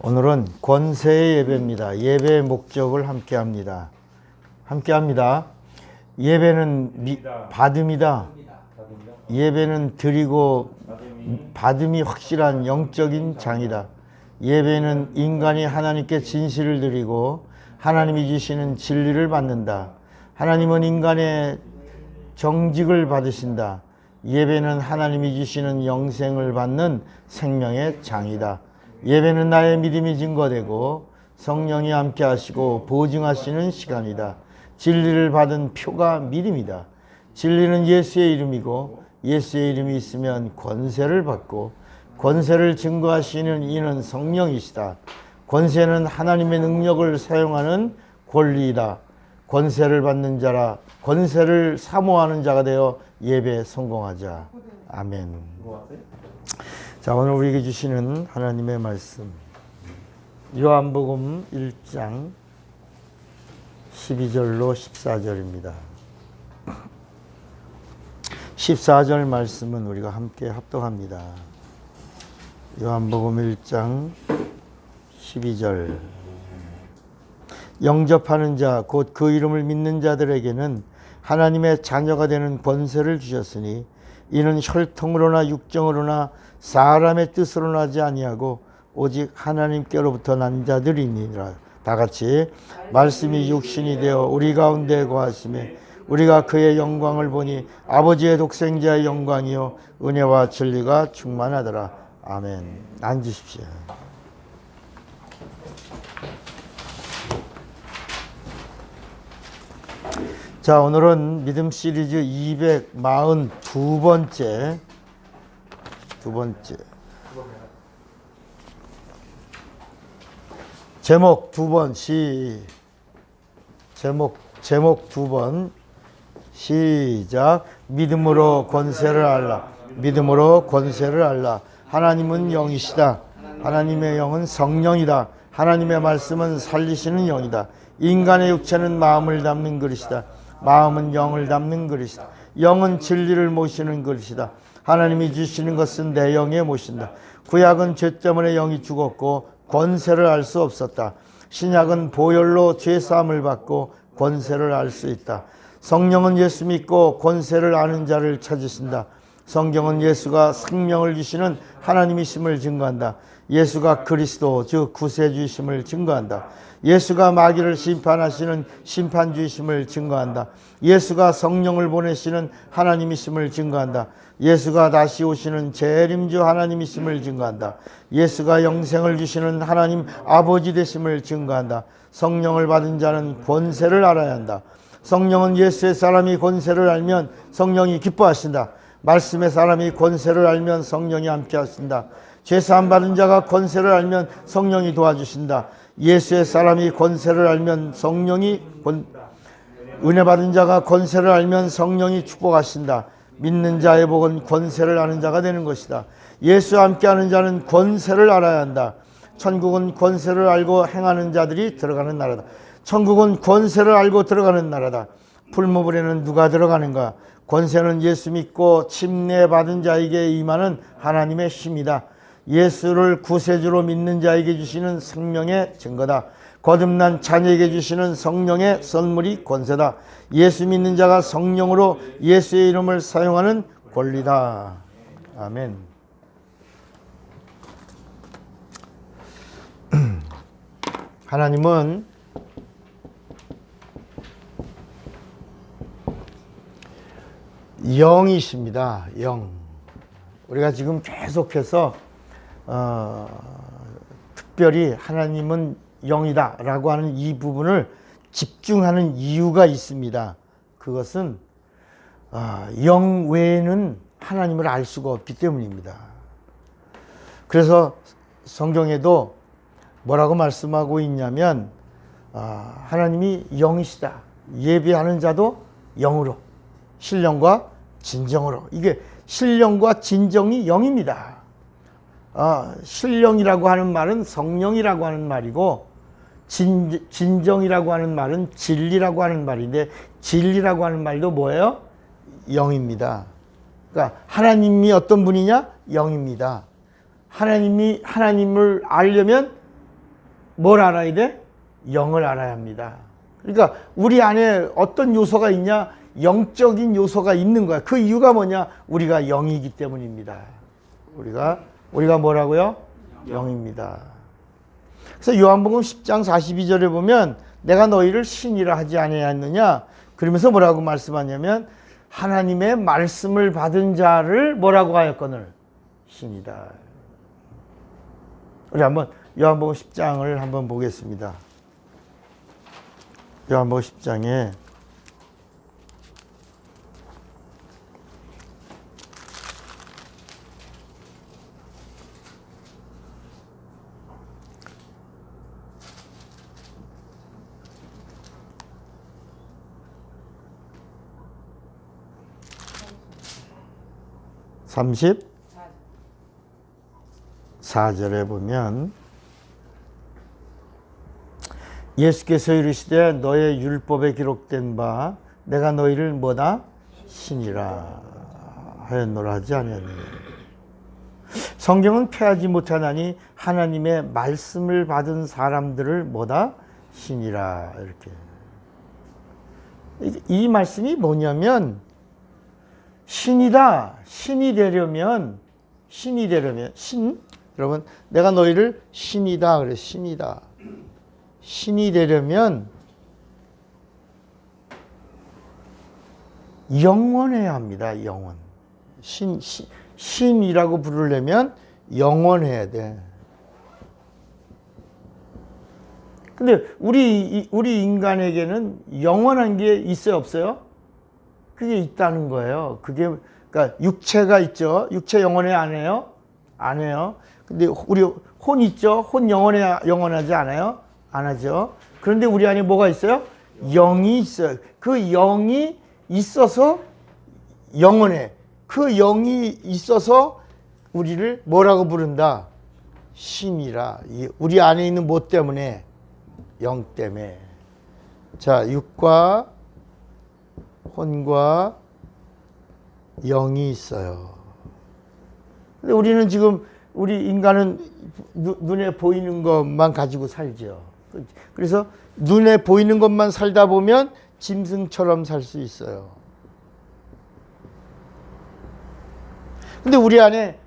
오늘은 권세의 예배입니다. 예배의 목적을 함께합니다. 예배는 받음이다. 예배는 드리고 받음이 확실한 영적인 장이다. 예배는 인간이 하나님께 진실을 드리고 하나님이 주시는 진리를 받는다. 하나님은 인간의 정직을 받으신다. 예배는 하나님이 주시는 영생을 받는 생명의 장이다. 예배는 나의 믿음이 증거되고 성령이 함께 하시고 보증하시는 시간이다. 진리를 받은 표가 믿음이다. 진리는 예수의 이름이고 예수의 이름이 있으면 권세를 받고 권세를 증거하시는 이는 성령이시다. 권세는 하나님의 능력을 사용하는 권리이다. 권세를 받는 자라 권세를 사모하는 자가 되어 예배에 성공하자. 아멘. 자, 오늘 우리에게 주시는 하나님의 말씀 요한복음 1장 12절로 14절입니다. 14절 말씀은 우리가 함께 합독합니다. 요한복음 1장 12절 영접하는 자 곧 그 이름을 믿는 자들에게는 하나님의 자녀가 되는 권세를 주셨으니 이는 혈통으로나 육정으로나 사람의 뜻으로 나지 아니하고 오직 하나님께로부터 난 자들이니라. 다같이 말씀이 육신이 되어 우리 가운데 거하심에 우리가 그의 영광을 보니 아버지의 독생자의 영광이요 은혜와 진리가 충만하더라. 아멘. 앉으십시오. 자, 오늘은 믿음 시리즈 242번째 제목 두 번 시작. 믿음으로 권세를 알라. 믿음으로 권세를 알라. 하나님은 영이시다. 하나님의 영은 성령이다. 하나님의 말씀은 살리시는 영이다. 인간의 육체는 마음을 담는 그릇이다. 마음은 영을 담는 그릇이다. 영은 진리를 모시는 그릇이다. 하나님이 주시는 것은 내 영에 모신다. 구약은 죄 때문에 영이 죽었고 권세를 알 수 없었다. 신약은 보혈로 죄사함을 받고 권세를 알 수 있다. 성령은 예수 믿고 권세를 아는 자를 찾으신다. 성경은 예수가 생명을 주시는 하나님이심을 증거한다. 예수가 그리스도 즉 구세주이심을 증거한다. 예수가 마귀를 심판하시는 심판주이심을 증거한다. 예수가 성령을 보내시는 하나님이심을 증거한다. 예수가 다시 오시는 재림주 하나님이심을 증거한다. 예수가 영생을 주시는 하나님 아버지 되심을 증거한다. 성령을 받은 자는 권세를 알아야 한다. 성령은 예수의 사람이 권세를 알면 성령이 기뻐하신다. 말씀의 사람이 권세를 알면 성령이 함께 하신다. 죄사함 받은 자가 권세를 알면 성령이 도와주신다. 예수의 사람이 권세를 알면 성령이 은혜 받은 자가 권세를 알면 성령이 축복하신다. 믿는 자의 복은 권세를 아는 자가 되는 것이다. 예수와 함께하는 자는 권세를 알아야 한다. 천국은 권세를 알고 행하는 자들이 들어가는 나라다. 천국은 권세를 알고 들어가는 나라다. 풀무불에는 누가 들어가는가? 권세는 예수 믿고 침례받은 자에게 임하는 하나님의 힘이다. 예수를 구세주로 믿는 자에게 주시는 생명의 증거다. 거듭난 자녀에게 주시는 성령의 선물이 권세다. 예수 믿는 자가 성령으로 예수의 이름을 사용하는 권리다. 아멘. 하나님은 영이십니다. 영. 우리가 지금 계속해서 특별히 하나님은 영이다 라고 하는 이 부분을 집중하는 이유가 있습니다. 그것은 영 외에는 하나님을 알 수가 없기 때문입니다. 그래서 성경에도 뭐라고 말씀하고 있냐면 하나님이 영이시다. 예배하는 자도 영으로 신령과 진정으로. 이게 신령과 진정이 영입니다. 신령이라고 하는 말은 성령이라고 하는 말이고 진정이라고 하는 말은 진리라고 하는 말인데 진리라고 하는 말도 뭐예요? 영입니다. 그러니까 하나님이 어떤 분이냐? 영입니다. 하나님을 알려면 뭘 알아야 돼? 영을 알아야 합니다. 그러니까 우리 안에 어떤 요소가 있냐? 영적인 요소가 있는 거야. 그 이유가 뭐냐? 우리가 영이기 때문입니다. 우리가 뭐라고요? 영입니다. 그래서 요한복음 10장 42절에 보면 내가 너희를 신이라 하지 아니하였느냐? 그러면서 뭐라고 말씀하냐면 하나님의 말씀을 받은 자를 뭐라고 하였거늘? 신이다. 우리 한번 요한복음 10장을 한번 보겠습니다. 요한복음 10장에 34절에 보면 예수께서 이르시되 너의 율법에 기록된 바 내가 너희를 뭐다? 신이라 하였노라 하지 아니하느냐. 성경은 패하지 못하나니 하나님의 말씀을 받은 사람들을 뭐다? 신이라. 이렇게. 이 말씀이 뭐냐면 신이다. 신이 되려면 여러분 내가 너희를 신이다 그래. 신이다. 신이 되려면 영원해야 합니다. 영원. 신이라고 부르려면 영원해야 돼. 근데 우리 인간에게는 영원한 게 있어요, 없어요? 그게 있다는 거예요. 그러니까 육체가 있죠. 육체 영원해 안 해요? 안 해요. 근데 우리 혼 있죠. 혼 영원하지 않아요? 안 하죠. 그런데 우리 안에 뭐가 있어요? 영이 있어요. 그 영이 있어서 영원해. 그 영이 있어서 우리를 뭐라고 부른다? 신이라. 우리 안에 있는 뭐 때문에? 영 때문에. 자, 육과 혼과 영이 있어요. 근데 우리는 지금 우리 인간은 눈에 보이는 것만 가지고 살죠. 그래서 눈에 보이는 것만 살다 보면 짐승처럼 살 수 있어요. 근데 우리 안에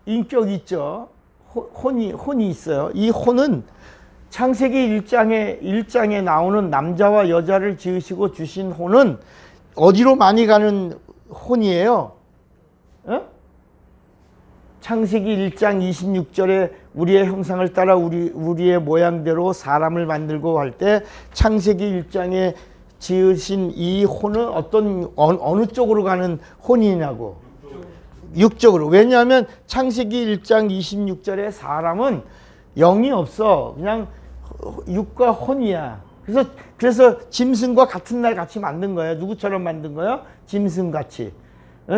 인격이 있죠. 혼이 있어요. 이 혼은 창세기 1장에 나오는 남자와 여자를 지으시고 주신 혼은 어디로 많이 가는 혼이에요? 창세기 1장 26절에 우리의 형상을 따라 우리의 모양대로 사람을 만들고 할 때 창세기 1장에 지으신 이 혼은 어느 쪽으로 가는 혼이냐고. 육적으로. 왜냐하면 창세기 1장 26절에 사람은 영이 없어. 그냥 육과 혼이야. 그래서 짐승과 같은 날 같이 만든 거예요. 누구처럼 만든 거예요? 짐승같이.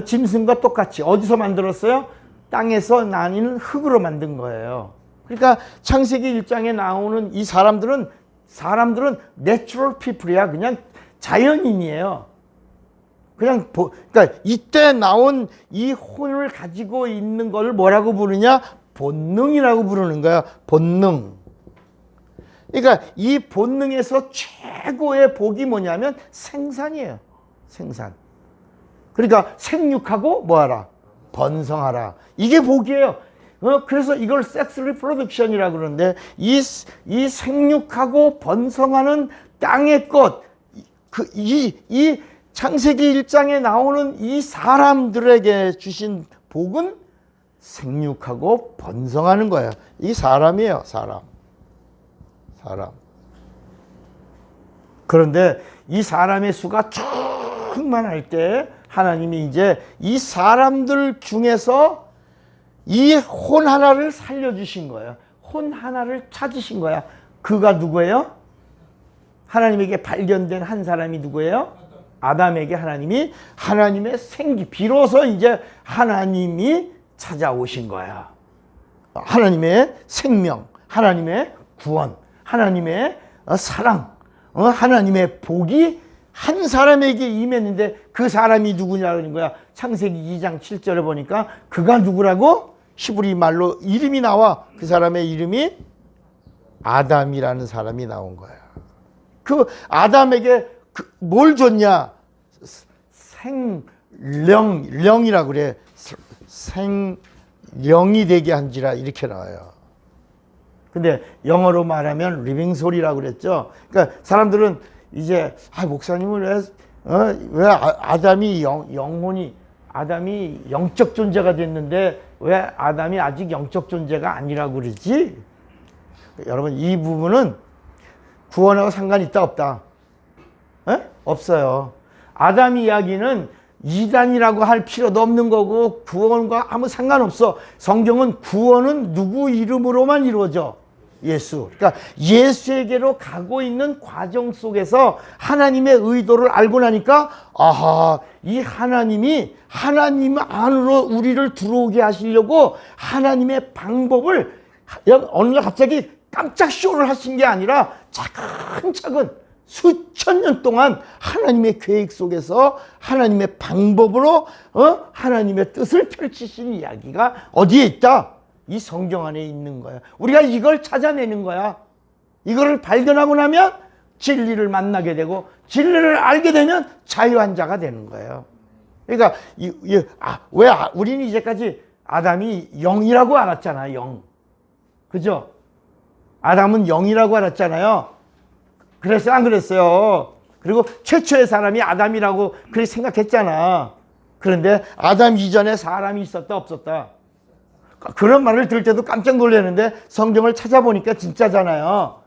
짐승과 똑같이. 어디서 만들었어요? 땅에서 나는 흙으로 만든 거예요. 그러니까 창세기 1장에 나오는 이 사람들은 내추럴 피플이야. 그냥 자연인이에요. 그러니까 이때 나온 이 혼을 가지고 있는 걸 뭐라고 부르냐? 본능이라고 부르는 거야. 본능. 그러니까 이 본능에서 최고의 복이 뭐냐면 생산이에요. 생산. 그러니까 생육하고 뭐하라? 번성하라. 이게 복이에요. 그래서 이걸 섹스 리프로덕션이라고 그러는데 이 생육하고 번성하는 땅의 것, 이 창세기 1장에 나오는 이 사람들에게 주신 복은 생육하고 번성하는 거예요. 이 사람이에요. 사람. 그런데 이 사람의 수가 충만할 때 하나님이 이제 이 사람들 중에서 이 혼 하나를 살려주신 거예요. 혼 하나를 찾으신 거야. 그가 누구예요? 하나님에게 발견된 한 사람이 누구예요? 아담에게 하나님의 비로소 이제 하나님이 찾아오신 거야. 하나님의 생명, 하나님의 구원, 하나님의 사랑, 하나님의 복이 한 사람에게 임했는데 그 사람이 누구냐는 거야. 창세기 2장 7절에 보니까 그가 누구라고? 히브리 말로 이름이 나와. 그 사람의 이름이 아담이라는 사람이 나온 거야. 그 아담에게 뭘 줬냐? 생령이라고 그래. 생령이 되게 한지라 이렇게 나와요. 근데 영어로 말하면 리빙 소리라고 그랬죠. 그러니까 사람들은 이제 목사님은 왜 아담이 영혼이 아담이 영적 존재가 됐는데 왜 아담이 아직 영적 존재가 아니라고 그러지? 여러분, 이 부분은 구원하고 상관이 있다 없다? 없어요. 아담 이야기는 이단이라고 할 필요도 없는 거고 구원과 아무 상관없어. 성경은 구원은 누구 이름으로만 이루어져? 예수. 그러니까 예수에게로 가고 있는 과정 속에서 하나님의 의도를 알고 나니까 아하, 이 하나님이 하나님 안으로 우리를 들어오게 하시려고 하나님의 방법을 어느 날 갑자기 깜짝 쇼를 하신 게 아니라 차근차근 수천 년 동안 하나님의 계획 속에서 하나님의 방법으로 하나님의 뜻을 펼치신 이야기가 어디에 있다? 이 성경 안에 있는 거야. 우리가 이걸 찾아내는 거야. 이거를 발견하고 나면 진리를 만나게 되고 진리를 알게 되면 자유한 자가 되는 거예요. 그러니까 왜 우리는 이제까지 아담이 영이라고 알았잖아요. 영. 그죠? 아담은 영이라고 알았잖아요. 그랬어요? 안 그랬어요? 그리고 최초의 사람이 아담이라고 그렇게 생각했잖아. 그런데 아담 이전에 사람이 있었다 없었다? 그런 말을 들을 때도 깜짝 놀랐는데 성경을 찾아보니까 진짜잖아요.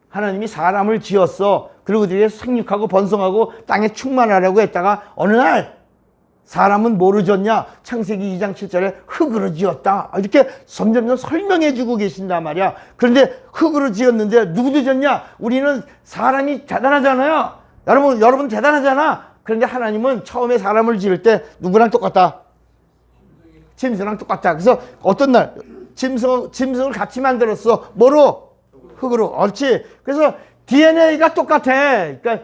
하나님이 사람을 지었어. 그리고 그들이 생육하고 번성하고 땅에 충만하려고 했다가 어느 날 사람은 뭐로 지었냐? 창세기 2장 7절에 흙으로 지었다. 이렇게 점점 설명해 주고 계신단 말이야. 그런데 흙으로 지었는데 누구도 지었냐? 우리는 사람이 대단하잖아요. 여러분 대단하잖아. 그런데 하나님은 처음에 사람을 지을 때 누구랑 똑같다? 짐승이랑 똑같다. 그래서 어떤 날 짐승을 같이 만들었어. 뭐로? 흙으로. 옳지. 그래서 DNA가 똑같아. 그러니까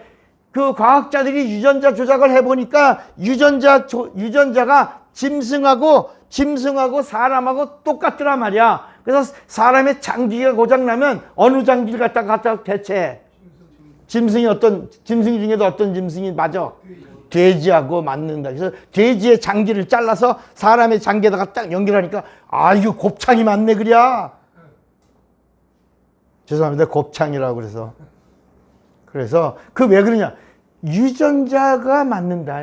그 과학자들이 유전자 조작을 해보니까 유전자가 짐승하고 사람하고 똑같더란 말이야. 그래서 사람의 장기가 고장나면 어느 장기를 갖다 대체해? 짐승이 중에도 어떤 짐승이 맞아? 돼지하고 맞는다. 그래서 돼지의 장기를 잘라서 사람의 장기에다가 딱 연결하니까 이거 곱창이 맞네 그랴. 죄송합니다. 곱창이라고 그래서 그 왜 그러냐? 유전자가 맞는다.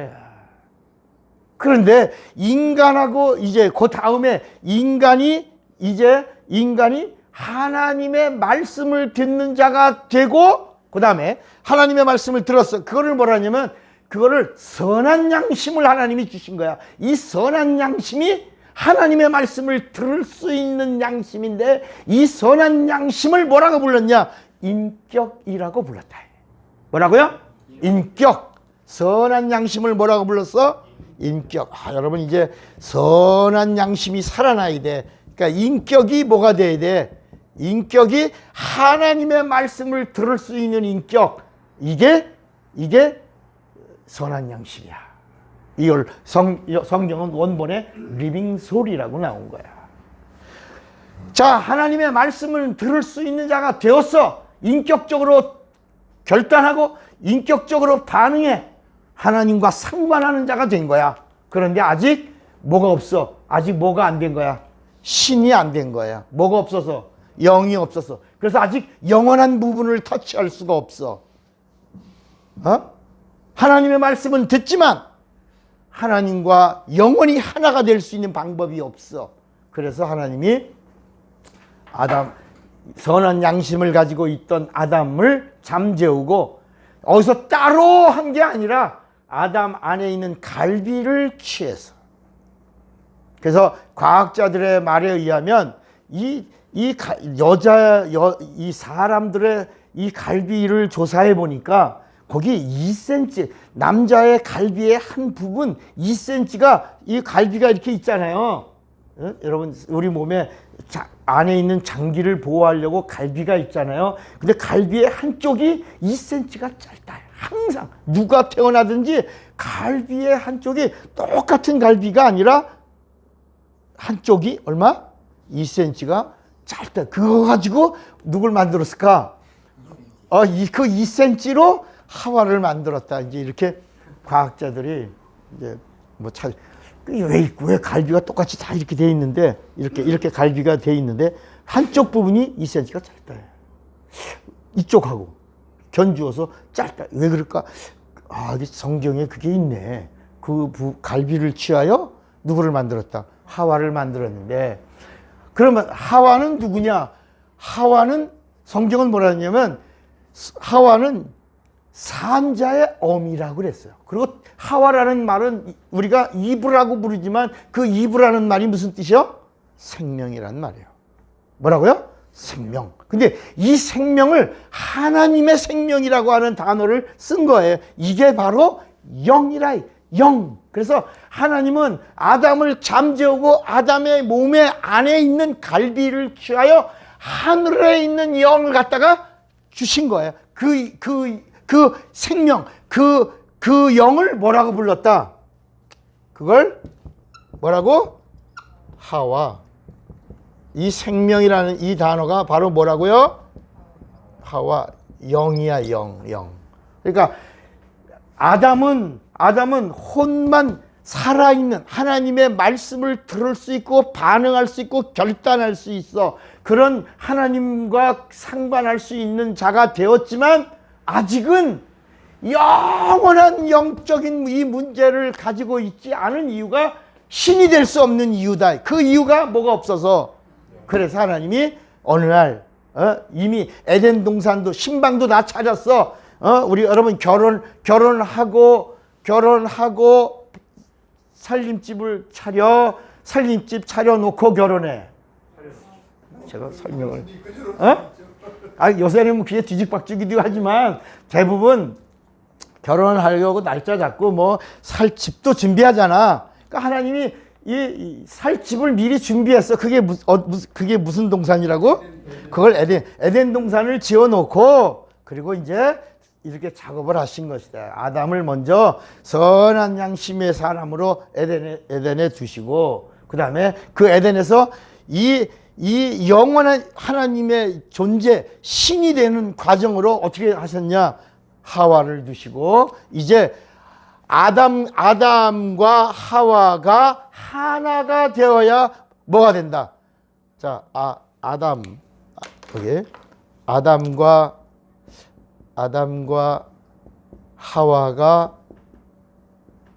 그런데 인간하고 이제 그 다음에 인간이 하나님의 말씀을 듣는 자가 되고 그 다음에 하나님의 말씀을 들었어. 그거를 뭐라 하냐면 그거를 선한 양심을 하나님이 주신 거야. 이 선한 양심이 하나님의 말씀을 들을 수 있는 양심인데 이 선한 양심을 뭐라고 불렀냐? 인격이라고 불렀다. 뭐라고요? 인격. 선한 양심을 뭐라고 불렀어? 인격. 여러분 이제 선한 양심이 살아나야 돼. 그러니까 인격이 뭐가 돼야 돼? 인격이 하나님의 말씀을 들을 수 있는 인격. 이게 선한 양심이야. 이걸 성경은 원본에 리빙 소리라고 나온 거야. 자, 하나님의 말씀을 들을 수 있는 자가 되었어. 인격적으로 결단하고 인격적으로 반응해. 하나님과 상관하는 자가 된 거야. 그런데 아직 뭐가 없어? 아직 뭐가 안 된 거야? 신이 안 된 거야. 뭐가 없어서? 영이 없어서. 그래서 아직 영원한 부분을 터치할 수가 없어. 하나님의 말씀은 듣지만 하나님과 영원히 하나가 될 수 있는 방법이 없어. 그래서 하나님이 선한 양심을 가지고 있던 아담을 잠재우고 어디서 따로 한 게 아니라 아담 안에 있는 갈비를 취해서. 그래서 과학자들의 말에 의하면 이 사람들의 이 갈비를 조사해 보니까 거기 2cm, 남자의 갈비의 한 부분 2cm가 이 갈비가 이렇게 있잖아요. 여러분 우리 몸에 안에 있는 장기를 보호하려고 갈비가 있잖아요. 근데 갈비의 한쪽이 2cm가 짧다. 항상 누가 태어나든지 갈비의 한쪽이 똑같은 갈비가 아니라 한쪽이 얼마? 2cm가 짧다. 그거 가지고 누굴 만들었을까? 그 2cm로 하와를 만들었다. 이제 이렇게 과학자들이 이제 뭐 왜 갈비가 똑같이 다 이렇게 돼 있는데 이렇게 갈비가 돼 있는데 한쪽 부분이 2cm가 짧다. 이쪽하고 견주어서 짧다. 왜 그럴까? 성경에 그게 있네. 갈비를 취하여 누구를 만들었다? 하와를 만들었는데, 그러면 하와는 누구냐? 하와는 성경은 뭐라 했냐면 하와는 산자의 어미라고 그랬어요. 그리고 하와라는 말은 우리가 이브라고 부르지만 그 이브라는 말이 무슨 뜻이요? 생명이란 말이에요. 뭐라고요? 생명. 근데 이 생명을 하나님의 생명이라고 하는 단어를 쓴 거예요. 이게 바로 영이라. 영. 그래서 하나님은 아담을 잠재우고 아담의 몸에 안에 있는 갈비를 취하여 하늘에 있는 영을 갖다가 주신 거예요. 그 생명, 그 영을 뭐라고 불렀다? 그걸 뭐라고? 하와. 이 생명이라는 이 단어가 바로 뭐라고요? 하와. 영이야, 영. 그러니까 아담은 혼만 살아있는 하나님의 말씀을 들을 수 있고 반응할 수 있고 결단할 수 있어. 그런 하나님과 상관할 수 있는 자가 되었지만 아직은 영원한 영적인 이 문제를 가지고 있지 않은 이유가 신이 될 수 없는 이유다. 그 이유가 뭐가 없어서. 그래서 하나님이 어느 날 이미 에덴 동산도 신방도 다 찾았어. 우리 여러분 결혼하고 살림집 차려놓고 결혼해. 제가 설명을 요새는 그게 뒤죽박죽이기도 하지만 대부분 결혼하려고 날짜 잡고 뭐 살 집도 준비하잖아. 그러니까 하나님이 이 살 집을 미리 준비했어. 그게 무슨 동산이라고? 그걸 에덴 동산을 지어놓고 그리고 이제 이렇게 작업을 하신 것이다. 아담을 먼저 선한 양심의 사람으로 에덴에 두시고 그 다음에 그 에덴에서 이 영원한 하나님의 존재 신이 되는 과정으로 어떻게 하셨냐? 하와를 두시고 이제 아담과 하와가 하나가 되어야 뭐가 된다? 자, 아담과 하와가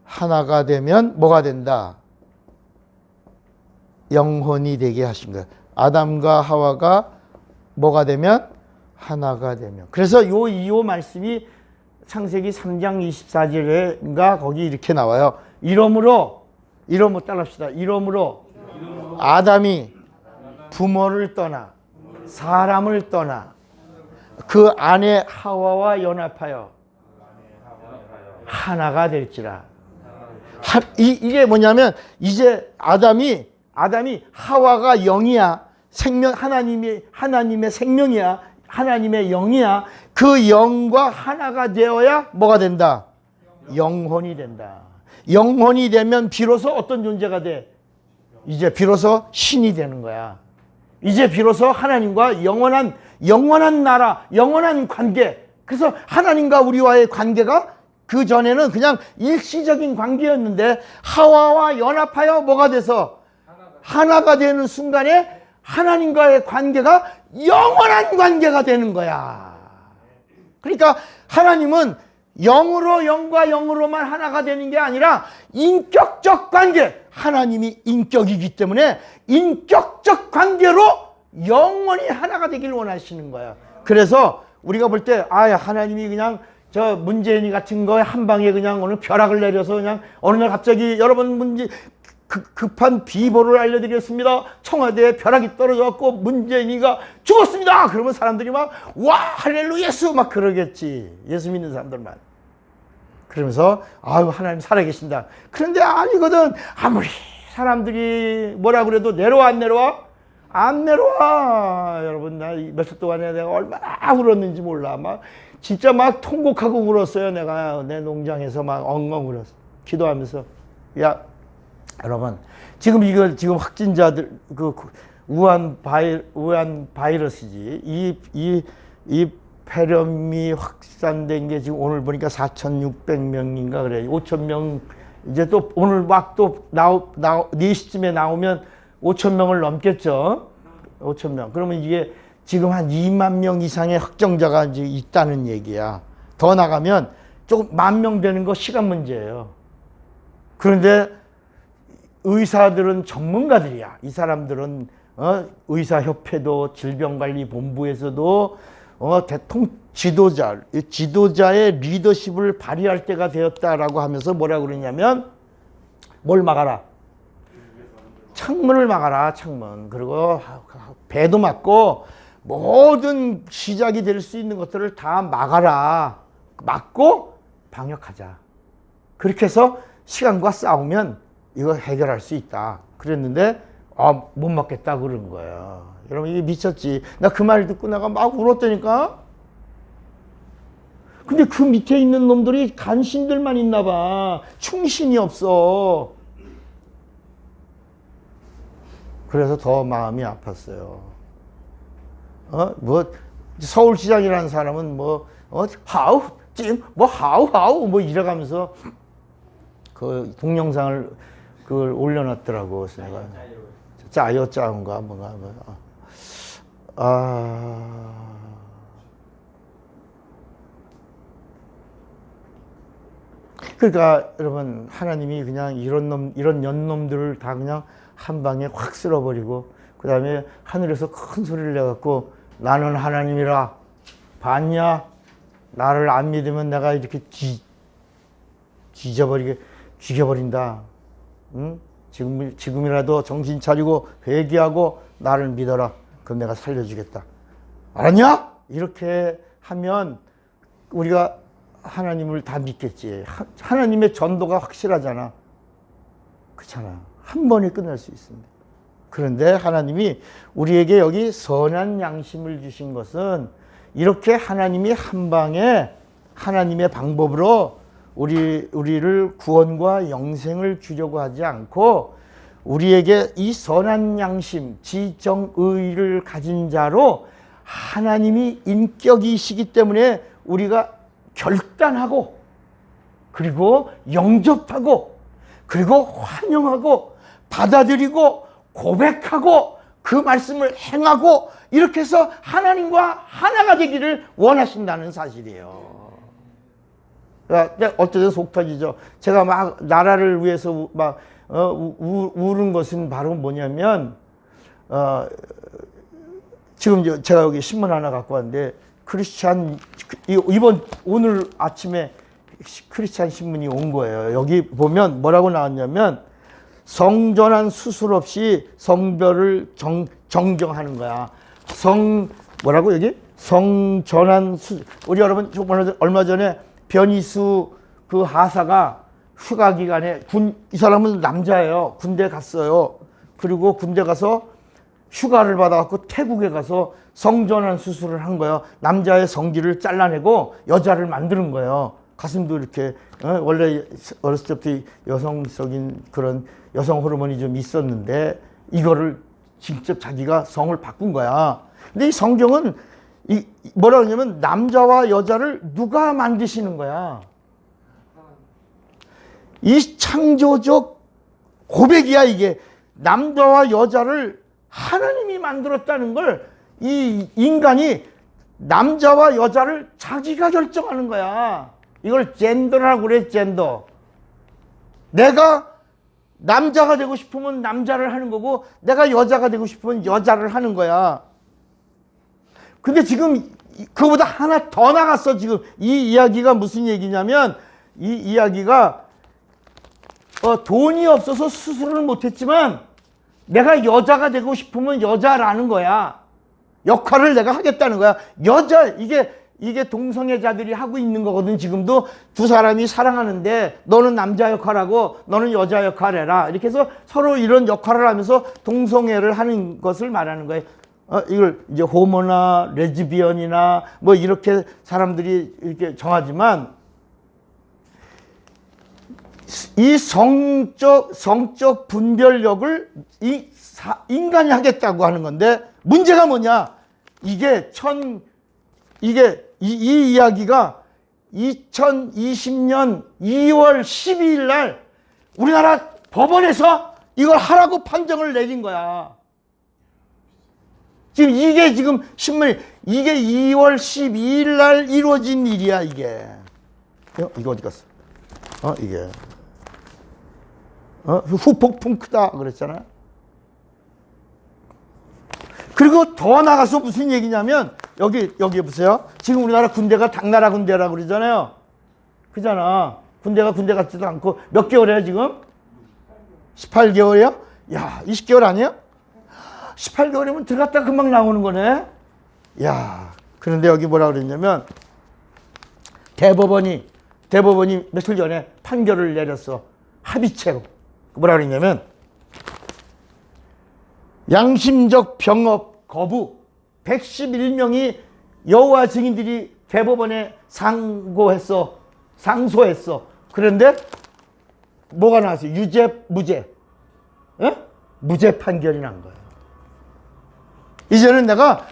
하나가 되면 뭐가 된다? 영혼이 되게 하신 거예요. 아담과 하와가 뭐가 되면? 하나가 되면. 그래서 이 말씀이 창세기 3장 24절인가 거기 이렇게 나와요. 이러므로 따라합시다. 이러므로 아담이 부모를 떠나 사람을 떠나 그 아내 하와와 연합하여 하나가 될지라. 이게 뭐냐면 이제 아담이 하와가 영이야. 생명 하나님의 생명이야. 하나님의 영이야. 그 영과 하나가 되어야 뭐가 된다? 영혼이 된다. 영혼이 되면 비로소 어떤 존재가 돼? 이제 비로소 신이 되는 거야. 이제 비로소 하나님과 영원한 나라, 영원한 관계. 그래서 하나님과 우리와의 관계가 그 전에는 그냥 일시적인 관계였는데 하와와 연합하여 뭐가 돼서 하나가 되는 순간에 하나님과의 관계가 영원한 관계가 되는 거야. 그러니까 하나님은 영과 영으로만 하나가 되는 게 아니라 인격적 관계. 하나님이 인격이기 때문에 인격적 관계로 영원히 하나가 되길 원하시는 거야. 그래서 우리가 볼 때 하나님이 그냥 저 문재인이 같은 거에 한 방에 그냥 오늘 벼락을 내려서 그냥 어느 날 갑자기 여러분 급한 비보를 알려드렸습니다. 청와대에 벼락이 떨어져갖고 문재인이가 죽었습니다. 그러면 사람들이 막 와 할렐루야 예수 막 그러겠지. 예수 믿는 사람들만. 그러면서 하나님 살아계신다. 그런데 아니거든. 아무리 사람들이 뭐라 그래도 내려와 안 내려와? 안 내려와. 여러분 나 며칠 동안에 내가 얼마나 울었는지 몰라. 진짜 통곡하고 울었어요. 내가 내 농장에서 엉엉 울었어. 기도하면서 여러분 지금 확진자들 우한 바이러스지. 이 폐렴이 확산된 게 지금 오늘 보니까 4,600명인가 그래. 5,000명 이제 또 오늘 막 또 4시쯤에 나오면 5,000명을 넘겠죠. 5,000명. 그러면 이게 지금 한 2만 명 이상의 확정자가 이제 있다는 얘기야. 더 나가면 조금 10,000명 되는 거 시간 문제예요. 그런데 의사들은 전문가들이야. 이 사람들은 의사협회도 질병관리본부에서도 지도자의 리더십을 발휘할 때가 되었다라고 하면서 뭐라 그러냐면 뭘 막아라? 창문을 막아라. 창문. 그리고 배도 막고 모든 시작이 될 수 있는 것들을 다 막아라. 막고 방역하자. 그렇게 해서 시간과 싸우면 이거 해결할 수 있다. 그랬는데 못 막겠다 그런 거예요. 여러분 이게 미쳤지. 나 그 말 듣고 내가 막 울었다니까. 근데 그 밑에 있는 놈들이 간신들만 있나 봐. 충신이 없어. 그래서 더 마음이 아팠어요. 뭐 서울시장이라는 사람은 하우 이래가면서 그 동영상을 그걸 올려놨더라고. 그래서 내가 짜요짜인가 뭔가 그러니까 여러분 하나님이 그냥 이런 연놈들을 다 그냥 한 방에 확 쓸어버리고 그 다음에 하늘에서 큰 소리를 내갖고 나는 하나님이라 봤냐? 나를 안 믿으면 내가 이렇게 죽여버린다. 응? 지금이라도 정신 차리고 회개하고 나를 믿어라. 그럼 내가 살려주겠다. 알았냐? 이렇게 하면 우리가 하나님을 다 믿겠지. 하나님의 전도가 확실하잖아. 그렇잖아. 한 번에 끝날 수 있습니다. 그런데 하나님이 우리에게 여기 선한 양심을 주신 것은 이렇게 하나님이 한 방에 하나님의 방법으로 우리를 구원과 영생을 주려고 하지 않고 우리에게 이 선한 양심, 지정의를 가진 자로 하나님이 인격이시기 때문에 우리가 결단하고 그리고 영접하고 그리고 환영하고 받아들이고 고백하고 그 말씀을 행하고 이렇게 해서 하나님과 하나가 되기를 원하신다는 사실이에요. 어쨌든 속 터지죠. 제가 막 나라를 위해서 막 우는 것은 바로 뭐냐면 지금 제가 여기 신문 하나 갖고 왔는데 오늘 아침에 크리스찬 신문이 온 거예요. 여기 보면 뭐라고 나왔냐면 성전환 수술 없이 성별을 정정하는 거야. 뭐라고 여기? 성전환 수술. 우리 여러분 얼마 전에 변희수 그 하사가 휴가 기간에 이 사람은 남자예요. 군대 갔어요. 그리고 군대 가서 휴가를 받아갖고 태국에 가서 성전환 수술을 한 거예요. 남자의 성기를 잘라내고 여자를 만드는 거예요. 가슴도 이렇게 원래 어렸을 때부터 여성적인 그런 여성 호르몬이 좀 있었는데 이거를 직접 자기가 성을 바꾼 거야. 근데 이 성경은 뭐라 그러냐면 남자와 여자를 누가 만드시는 거야. 이 창조적 고백이야 이게. 남자와 여자를 하나님이 만들었다는 걸 이 인간이 남자와 여자를 자기가 결정하는 거야. 이걸 젠더라고 그래. 젠더. 내가 남자가 되고 싶으면 남자를 하는 거고 내가 여자가 되고 싶으면 여자를 하는 거야. 근데 지금 그거보다 하나 더 나갔어. 지금 이 이야기가 무슨 얘기냐면 이 이야기가 돈이 없어서 수술을 못했지만 내가 여자가 되고 싶으면 여자라는 거야. 역할을 내가 하겠다는 거야. 이게 동성애자들이 하고 있는 거거든. 지금도 두 사람이 사랑하는데 너는 남자 역할하고 너는 여자 역할 해라. 이렇게 해서 서로 이런 역할을 하면서 동성애를 하는 것을 말하는 거예요. 이걸 이제 호모나 레즈비언이나 뭐 이렇게 사람들이 이렇게 정하지만 이 성적 분별력을 이 인간이 하겠다고 하는 건데 문제가 뭐냐? 이게 이 이야기가 2020년 2월 12일 날 우리나라 법원에서 이걸 하라고 판정을 내린 거야. 지금 신문이 이게 2월 12일 날 이루어진 일이야, 이게. 이거 어디 갔어? 이게. 후폭풍 크다 그랬잖아. 그리고 더 나가서 무슨 얘기냐면 여기 보세요. 지금 우리나라 군대가 당나라 군대라고 그러잖아요. 그잖아. 군대가 군대 같지도 않고 몇 개월이야 지금? 18개월이야? 야, 20개월 아니야? 18개월이면 들어갔다 금방 나오는 거네. 야, 그런데 여기 뭐라 그랬냐면 대법원이 며칠 전에 판결을 내렸어. 합의체로. 뭐라 그랬냐면 양심적 병업 거부 111명이 여호와 증인들이 대법원에 상소했어. 그런데 뭐가 나왔어요? 유죄, 무죄. 무죄 판결이 난 거예요. 이제는 내가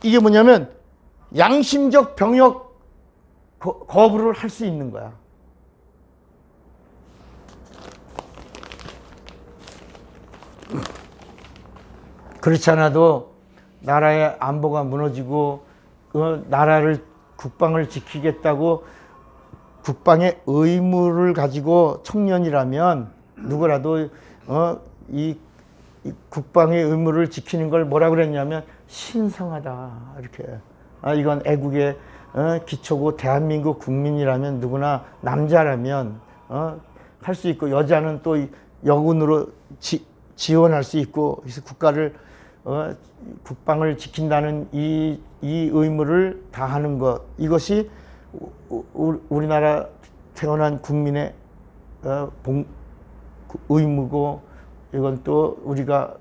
이게 뭐냐면 양심적 병역 거부를 할 수 있는 거야. 그렇지 않아도 나라의 안보가 무너지고 나라를 국방을 지키겠다고 국방의 의무를 가지고 청년이라면 누구라도 이 국방의 의무를 지키는 걸 뭐라 그랬냐면 신성하다 이렇게. 이건 애국의 기초고 대한민국 국민이라면 누구나 남자라면 할 수 있고 여자는 또 여군으로 지원할 수 있고 그래서 국가를 국방을 지킨다는 이 의무를 다하는 것 이것이 우리나라 태어난 국민의 의무고 이건 또 우리가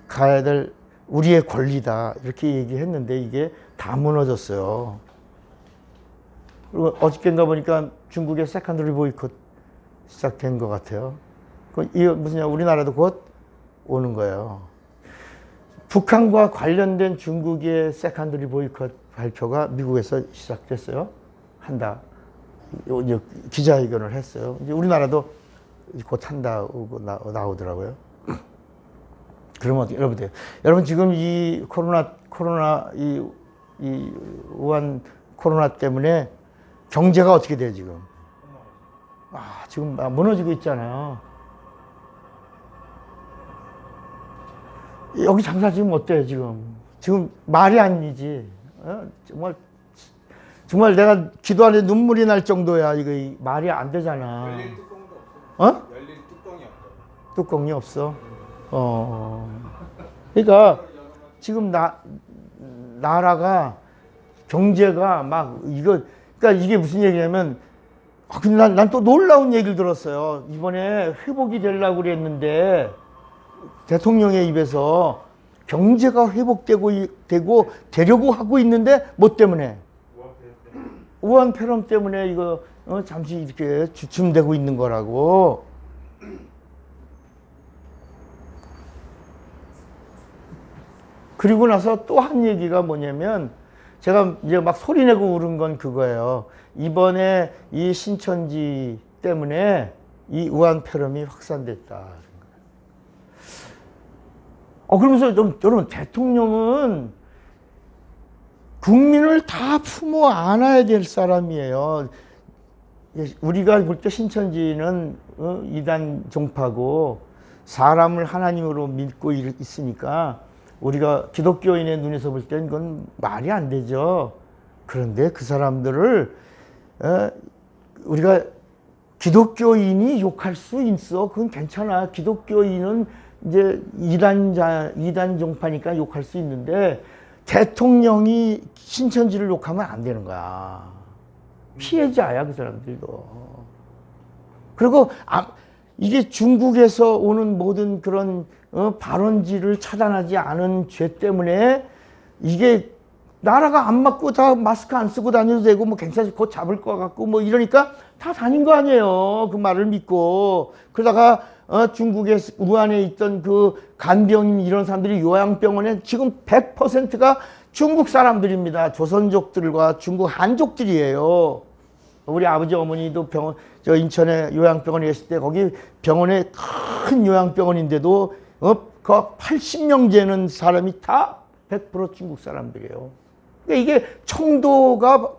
가야 될 우리의 권리다 이렇게 얘기했는데 이게 다 무너졌어요. 그리고 어저께인가 보니까 중국의 세컨더리 보이콧 시작된 것 같아요. 이거 무슨 우리나라도 곧 오는 거예요. 북한과 관련된 중국의 세컨더리 보이콧 발표가 미국에서 시작됐어요. 한다. 기자회견을 했어요. 이제 우리나라도 곧 한다고 나오더라고요. 그러면 어떻게, 여러분 지금 이 코로나 이 우한 코로나 때문에 경제가 어떻게 돼요 지금? 지금 무너지고 있잖아요. 여기 장사 지금 어때요 지금? 지금 말이 아니지. 정말 내가 기도하는데 눈물이 날 정도야. 이거 말이 안 되잖아. 열릴 뚜껑도 없어. 열릴 뚜껑이 없어. 뚜껑이 없어. 그러니까 지금 나라가 경제가 막 그러니까 이게 무슨 얘기냐면 근데 난 또 놀라운 얘기를 들었어요. 이번에 회복이 되려고 그랬는데 대통령의 입에서 경제가 회복되고 되려고 하고 있는데 뭐 때문에? 우한 폐렴 때문에 이거 잠시 이렇게 주춤되고 있는 거라고. 그리고 나서 또 한 얘기가 뭐냐면 제가 이제 막 소리내고 울은 건 그거예요. 이번에 이 신천지 때문에 이 우한 폐렴이 확산됐다. 그러면서 여러분 대통령은 국민을 다 품어 안아야 될 사람이에요. 우리가 볼 때 신천지는 이단 종파고 사람을 하나님으로 믿고 있으니까 우리가 기독교인의 눈에서 볼 때는 그건 말이 안 되죠. 그런데 그 사람들을 우리가 기독교인이 욕할 수 있어. 그건 괜찮아. 기독교인은 이제 이단 종파니까 욕할 수 있는데 대통령이 신천지를 욕하면 안 되는 거야. 피해자야 그 사람들도. 그리고 이게 중국에서 오는 모든 그런 발원지를 차단하지 않은 죄 때문에 이게 나라가 안 맞고 다 마스크 안 쓰고 다녀도 되고 뭐 경찰이 곧 잡을 것 같고 뭐 이러니까 다 다닌 거 아니에요. 그 말을 믿고. 그러다가 중국의 우한에 있던 그 간병인 이런 사람들이 요양병원에 지금 100%가 중국 사람들입니다. 조선족들과 중국 한족들이에요. 우리 아버지 어머니도 저 인천에 요양병원에 계실 때 거기 병원에 큰 요양병원인데도 그 80명 되는 사람이 다 100% 중국 사람들이에요. 그러니까 이게 청도가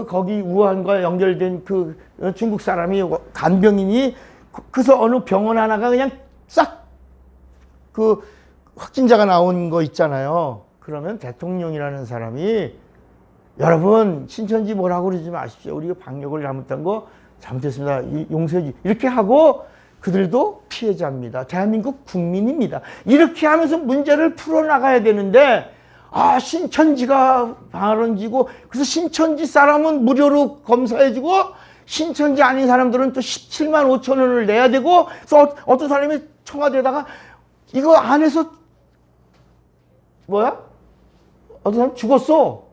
거기 우한과 연결된 그 중국 사람이 간병인이 그래서 어느 병원 하나가 그냥 싹 그 확진자가 나온 거 있잖아요. 그러면 대통령이라는 사람이 여러분 신천지 뭐라고 그러지 마십시오. 우리가 방역을 잘못한 거 잘못했습니다. 용서해 이렇게 하고 그들도 피해자입니다. 대한민국 국민입니다. 이렇게 하면서 문제를 풀어나가야 되는데 신천지가 발언지고 그래서 신천지 사람은 무료로 검사해주고 신천지 아닌 사람들은 또 17만 5천 원을 내야 되고 그래서 어떤 사람이 청와대에다가 이거 안 해서 어떤 사람 죽었어.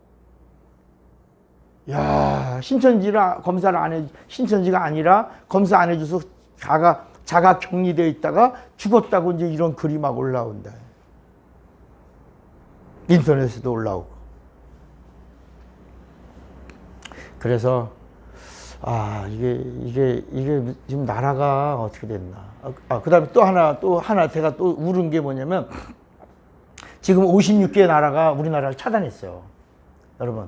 야, 검사를 안 해, 신천지가 아니라 검사 안 해줘서 자가 격리되어 있다가 죽었다고 이제 이런 글이 막 올라온다. 인터넷에도 올라오고. 그래서, 이게 지금 나라가 어떻게 됐나. 그 다음에 또 하나 제가 또 울은 게 뭐냐면, 지금 56개 나라가 우리나라를 차단했어요. 여러분.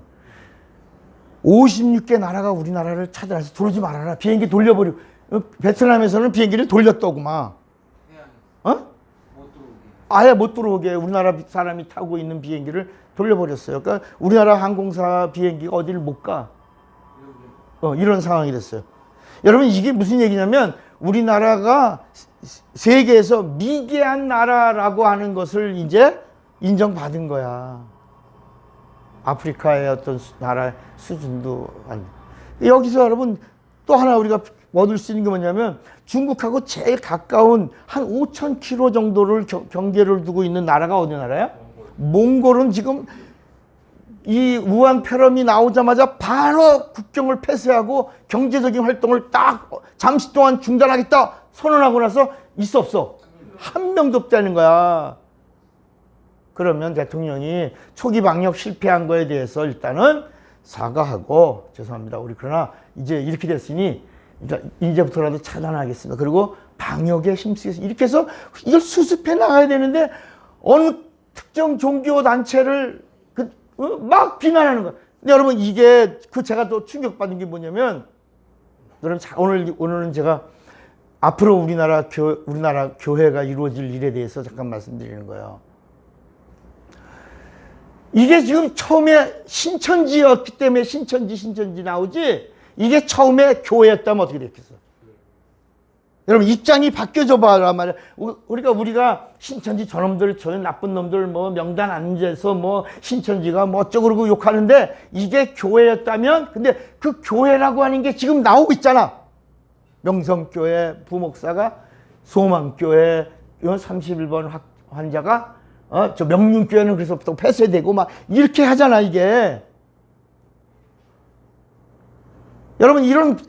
56개 나라가 우리나라를 차단해서 들어오지 말아라. 비행기 돌려버리고. 베트남에서는 비행기를 돌렸더구만. 아예 못 들어오게 우리나라 사람이 타고 있는 비행기를 돌려버렸어요. 그러니까 우리나라 항공사 비행기가 어디를 못 가. 이런 상황이 됐어요. 여러분 이게 무슨 얘기냐면 우리나라가 세계에서 미개한 나라라고 하는 것을 이제 인정받은 거야. 아프리카의 어떤 나라의 수준도 안. 여기서 여러분 또 하나 우리가 얻을 수 있는 게 뭐냐면 중국하고 제일 가까운 한 5,000km 정도를 경계를 두고 있는 나라가 어디 나라야? 몽골은 지금 이 우한 폐렴이 나오자마자 바로 국경을 폐쇄하고 경제적인 활동을 딱 잠시 동안 중단하겠다 선언하고 나서 있어 없어? 한 명도 없다는 거야. 그러면 대통령이 초기 방역 실패한 거에 대해서 일단은 사과하고 죄송합니다. 우리 그러나 이제 이렇게 됐으니 이제부터라도 차단하겠습니다. 그리고 방역에 힘쓰겠습니다. 이렇게 해서 이걸 수습해 나가야 되는데 어느 특정 종교 단체를 막 비난하는 거예요. 근데 여러분 이게 제가 또 충격받은 게 뭐냐면 여러분 오늘은 제가 앞으로 우리나라 교회가 이루어질 일에 대해서 잠깐 말씀드리는 거예요. 이게 지금 처음에 신천지였기 때문에 신천지 나오지 이게 처음에 교회였다면 어떻게 됐겠어? 여러분 입장이 바뀌어져 봐란 말이야. 우리가 신천지 저놈들 저 나쁜 놈들 뭐 명단 안 재서 뭐 신천지가 뭐 어쩌고 그러고 욕하는데 이게 교회였다면 근데 그 교회라고 하는 게 지금 나오고 있잖아. 명성교회 부목사가 소망교회 31번 환자가 저 명륜교회는 그래서 또 폐쇄되고 막 이렇게 하잖아 이게. 여러분 이런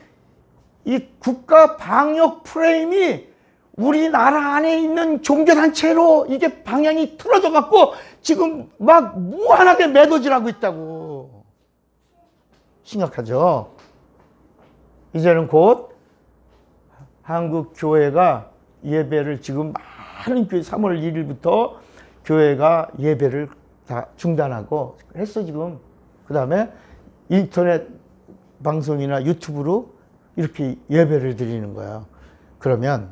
이 국가 방역 프레임이 우리나라 안에 있는 종교단체로 이게 방향이 틀어져 갖고 지금 막 무한하게 매도질하고 있다고. 심각하죠. 이제는 곧 한국 교회가 예배를 지금 많은 교회 3월 1일부터 교회가 예배를 다 중단하고 했어 지금. 그 다음에 인터넷 방송이나 유튜브로 이렇게 예배를 드리는 거예요. 그러면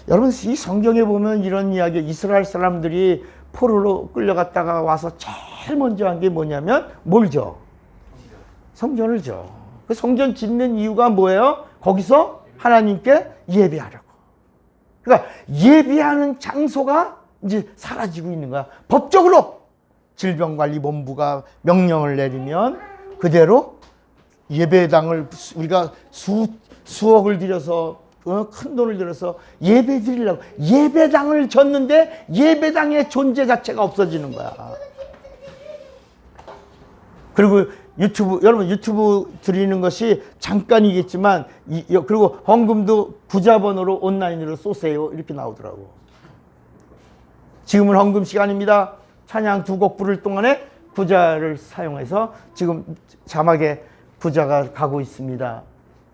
여러분 이 성경에 보면 이런 이야기 이스라엘 사람들이 포로로 끌려갔다가 와서 제일 먼저 한 게 뭐냐면 뭘 줘? 성전을 줘. 그 성전 짓는 이유가 뭐예요? 거기서 하나님께 예배하라고. 그러니까 예배하는 장소가 이제 사라지고 있는 거야. 법적으로 질병관리본부가 명령을 내리면 그대로 예배당을 우리가 수억을 들여서 큰 돈을 들여서 예배 드리려고 예배당을 졌는데 예배당의 존재 자체가 없어지는 거야. 그리고 여러분 유튜브 드리는 것이 잠깐이겠지만, 그리고 헌금도 부자번호로 온라인으로 쏘세요. 이렇게 나오더라고. 지금은 헌금 시간입니다. 찬양 두 곡 부를 동안에 부자를 사용해서 지금 자막에 부자가 가고 있습니다.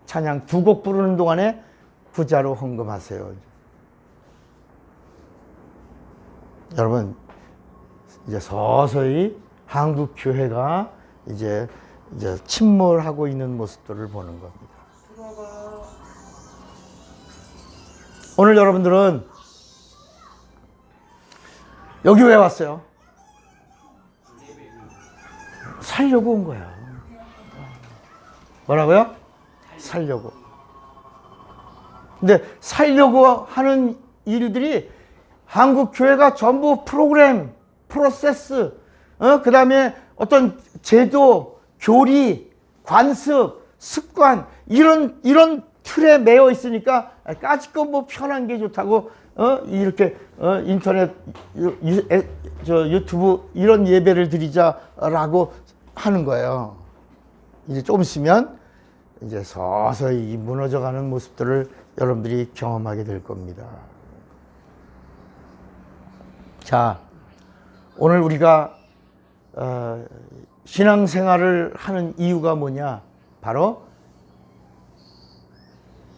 찬양 두 곡 부르는 동안에 부자로 헌금하세요. 여러분, 이제 서서히 한국 교회가 이제 침몰하고 있는 모습들을 보는 겁니다. 오늘 여러분들은 여기 왜 왔어요? 살려고 온 거야. 뭐라고요? 살려고. 근데 살려고 하는 일들이 한국 교회가 전부 프로그램, 프로세스, 그 다음에 어떤 제도, 교리, 관습, 습관, 이런 틀에 매여 있으니까 까짓거 뭐 편한 게 좋다고, 이렇게, 인터넷, 유튜브 이런 예배를 드리자라고 하는 거예요. 이제 조금 있으면 이제 서서히 무너져가는 모습들을 여러분들이 경험하게 될 겁니다. 자, 오늘 우리가 신앙생활을 하는 이유가 뭐냐? 바로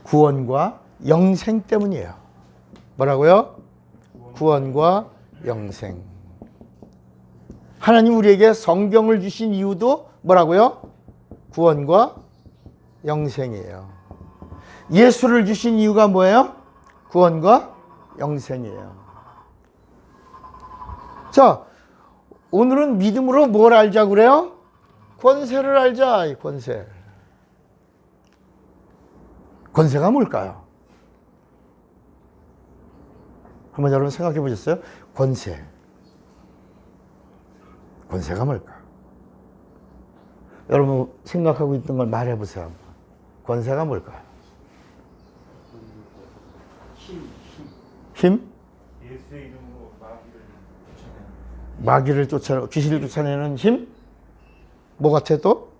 구원과 영생 때문이에요. 뭐라고요? 구원과 영생. 하나님 우리에게 성경을 주신 이유도 뭐라고요? 구원과 영생이에요. 예수를 주신 이유가 뭐예요? 구원과 영생이에요. 자, 오늘은 믿음으로 뭘 알자고 그래요? 권세를 알자, 이 권세. 권세가 뭘까요? 한번 여러분 생각해 보셨어요? 권세. 권세가 뭘까? 여러분 생각하고 있던 걸 말해 보세요. 권세가 뭘까요? 힘? 예수의 이름으로 마귀를 쫓아내는, 귀신을 쫓아내는 힘? 뭐 같아 또?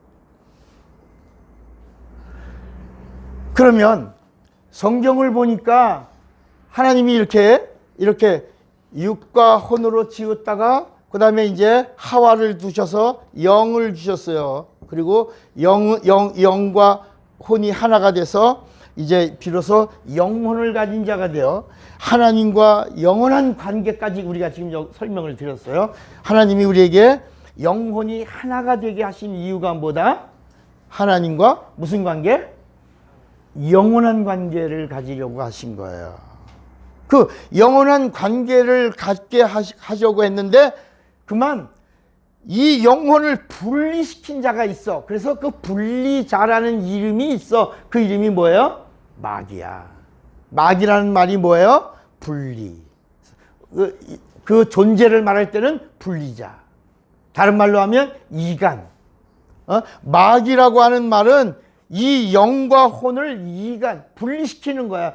그러면 성경을 보니까 하나님이 이렇게 육과 혼으로 지었다가 그 다음에 이제 하와를 두셔서 영을 주셨어요. 그리고 영과 혼이 하나가 돼서 이제 비로소 영혼을 가진 자가 되어 하나님과 영원한 관계까지 우리가 지금 설명을 드렸어요. 하나님이 우리에게 영혼이 하나가 되게 하신 이유가 뭐다? 하나님과 무슨 관계? 영원한 관계를 가지려고 하신 거예요. 그 영원한 관계를 갖게 하려고 했는데 그만 이 영혼을 분리시킨 자가 있어. 그래서 그 분리자라는 이름이 있어. 그 이름이 뭐예요? 마귀야. 마귀라는 말이 뭐예요? 분리. 그 존재를 말할 때는 분리자. 다른 말로 하면 이간. 마귀라고 하는 말은 이 영과 혼을 이간, 분리시키는 거야.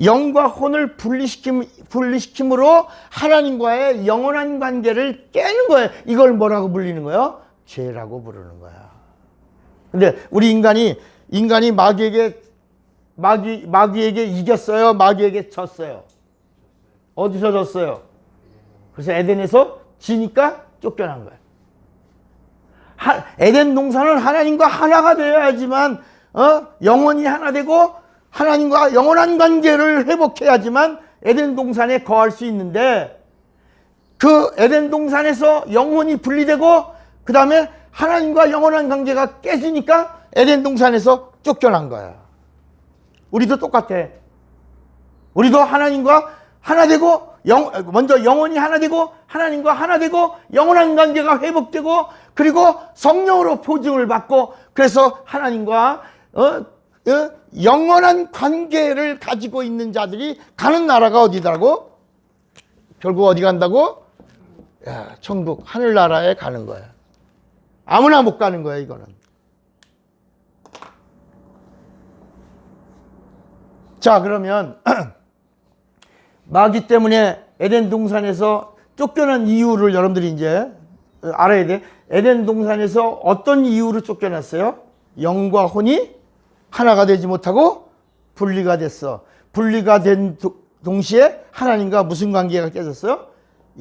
영과 혼을 분리시킴으로 하나님과의 영원한 관계를 깨는 거예요. 이걸 뭐라고 불리는 거예요? 죄라고 부르는 거야. 근데 우리 인간이 마귀에게 이겼어요? 마귀에게 졌어요? 어디서 졌어요? 그래서 에덴에서 지니까 쫓겨난 거예요. 에덴 동산은 하나님과 하나가 되어야지만 영혼이 하나 되고 하나님과 영원한 관계를 회복해야지만 에덴 동산에 거할 수 있는데 그 에덴 동산에서 영혼이 분리되고 그 다음에 하나님과 영원한 관계가 깨지니까 에덴 동산에서 쫓겨난 거야. 우리도 똑같아. 우리도 하나님과 하나 되고 먼저 영혼이 하나 되고 하나님과 하나 되고 영원한 관계가 회복되고 그리고 성령으로 보증을 받고 그래서 하나님과 영원한 관계를 가지고 있는 자들이 가는 나라가 어디더라고? 결국 어디 간다고? 야, 천국 하늘나라에 가는 거야. 아무나 못 가는 거야 이거는. 자, 그러면 마귀 때문에 에덴 동산에서 쫓겨난 이유를 여러분들이 이제 알아야 돼. 에덴 동산에서 어떤 이유로 쫓겨났어요? 영과 혼이 하나가 되지 못하고 분리가 됐어. 분리가 된 동시에 하나님과 무슨 관계가 깨졌어요?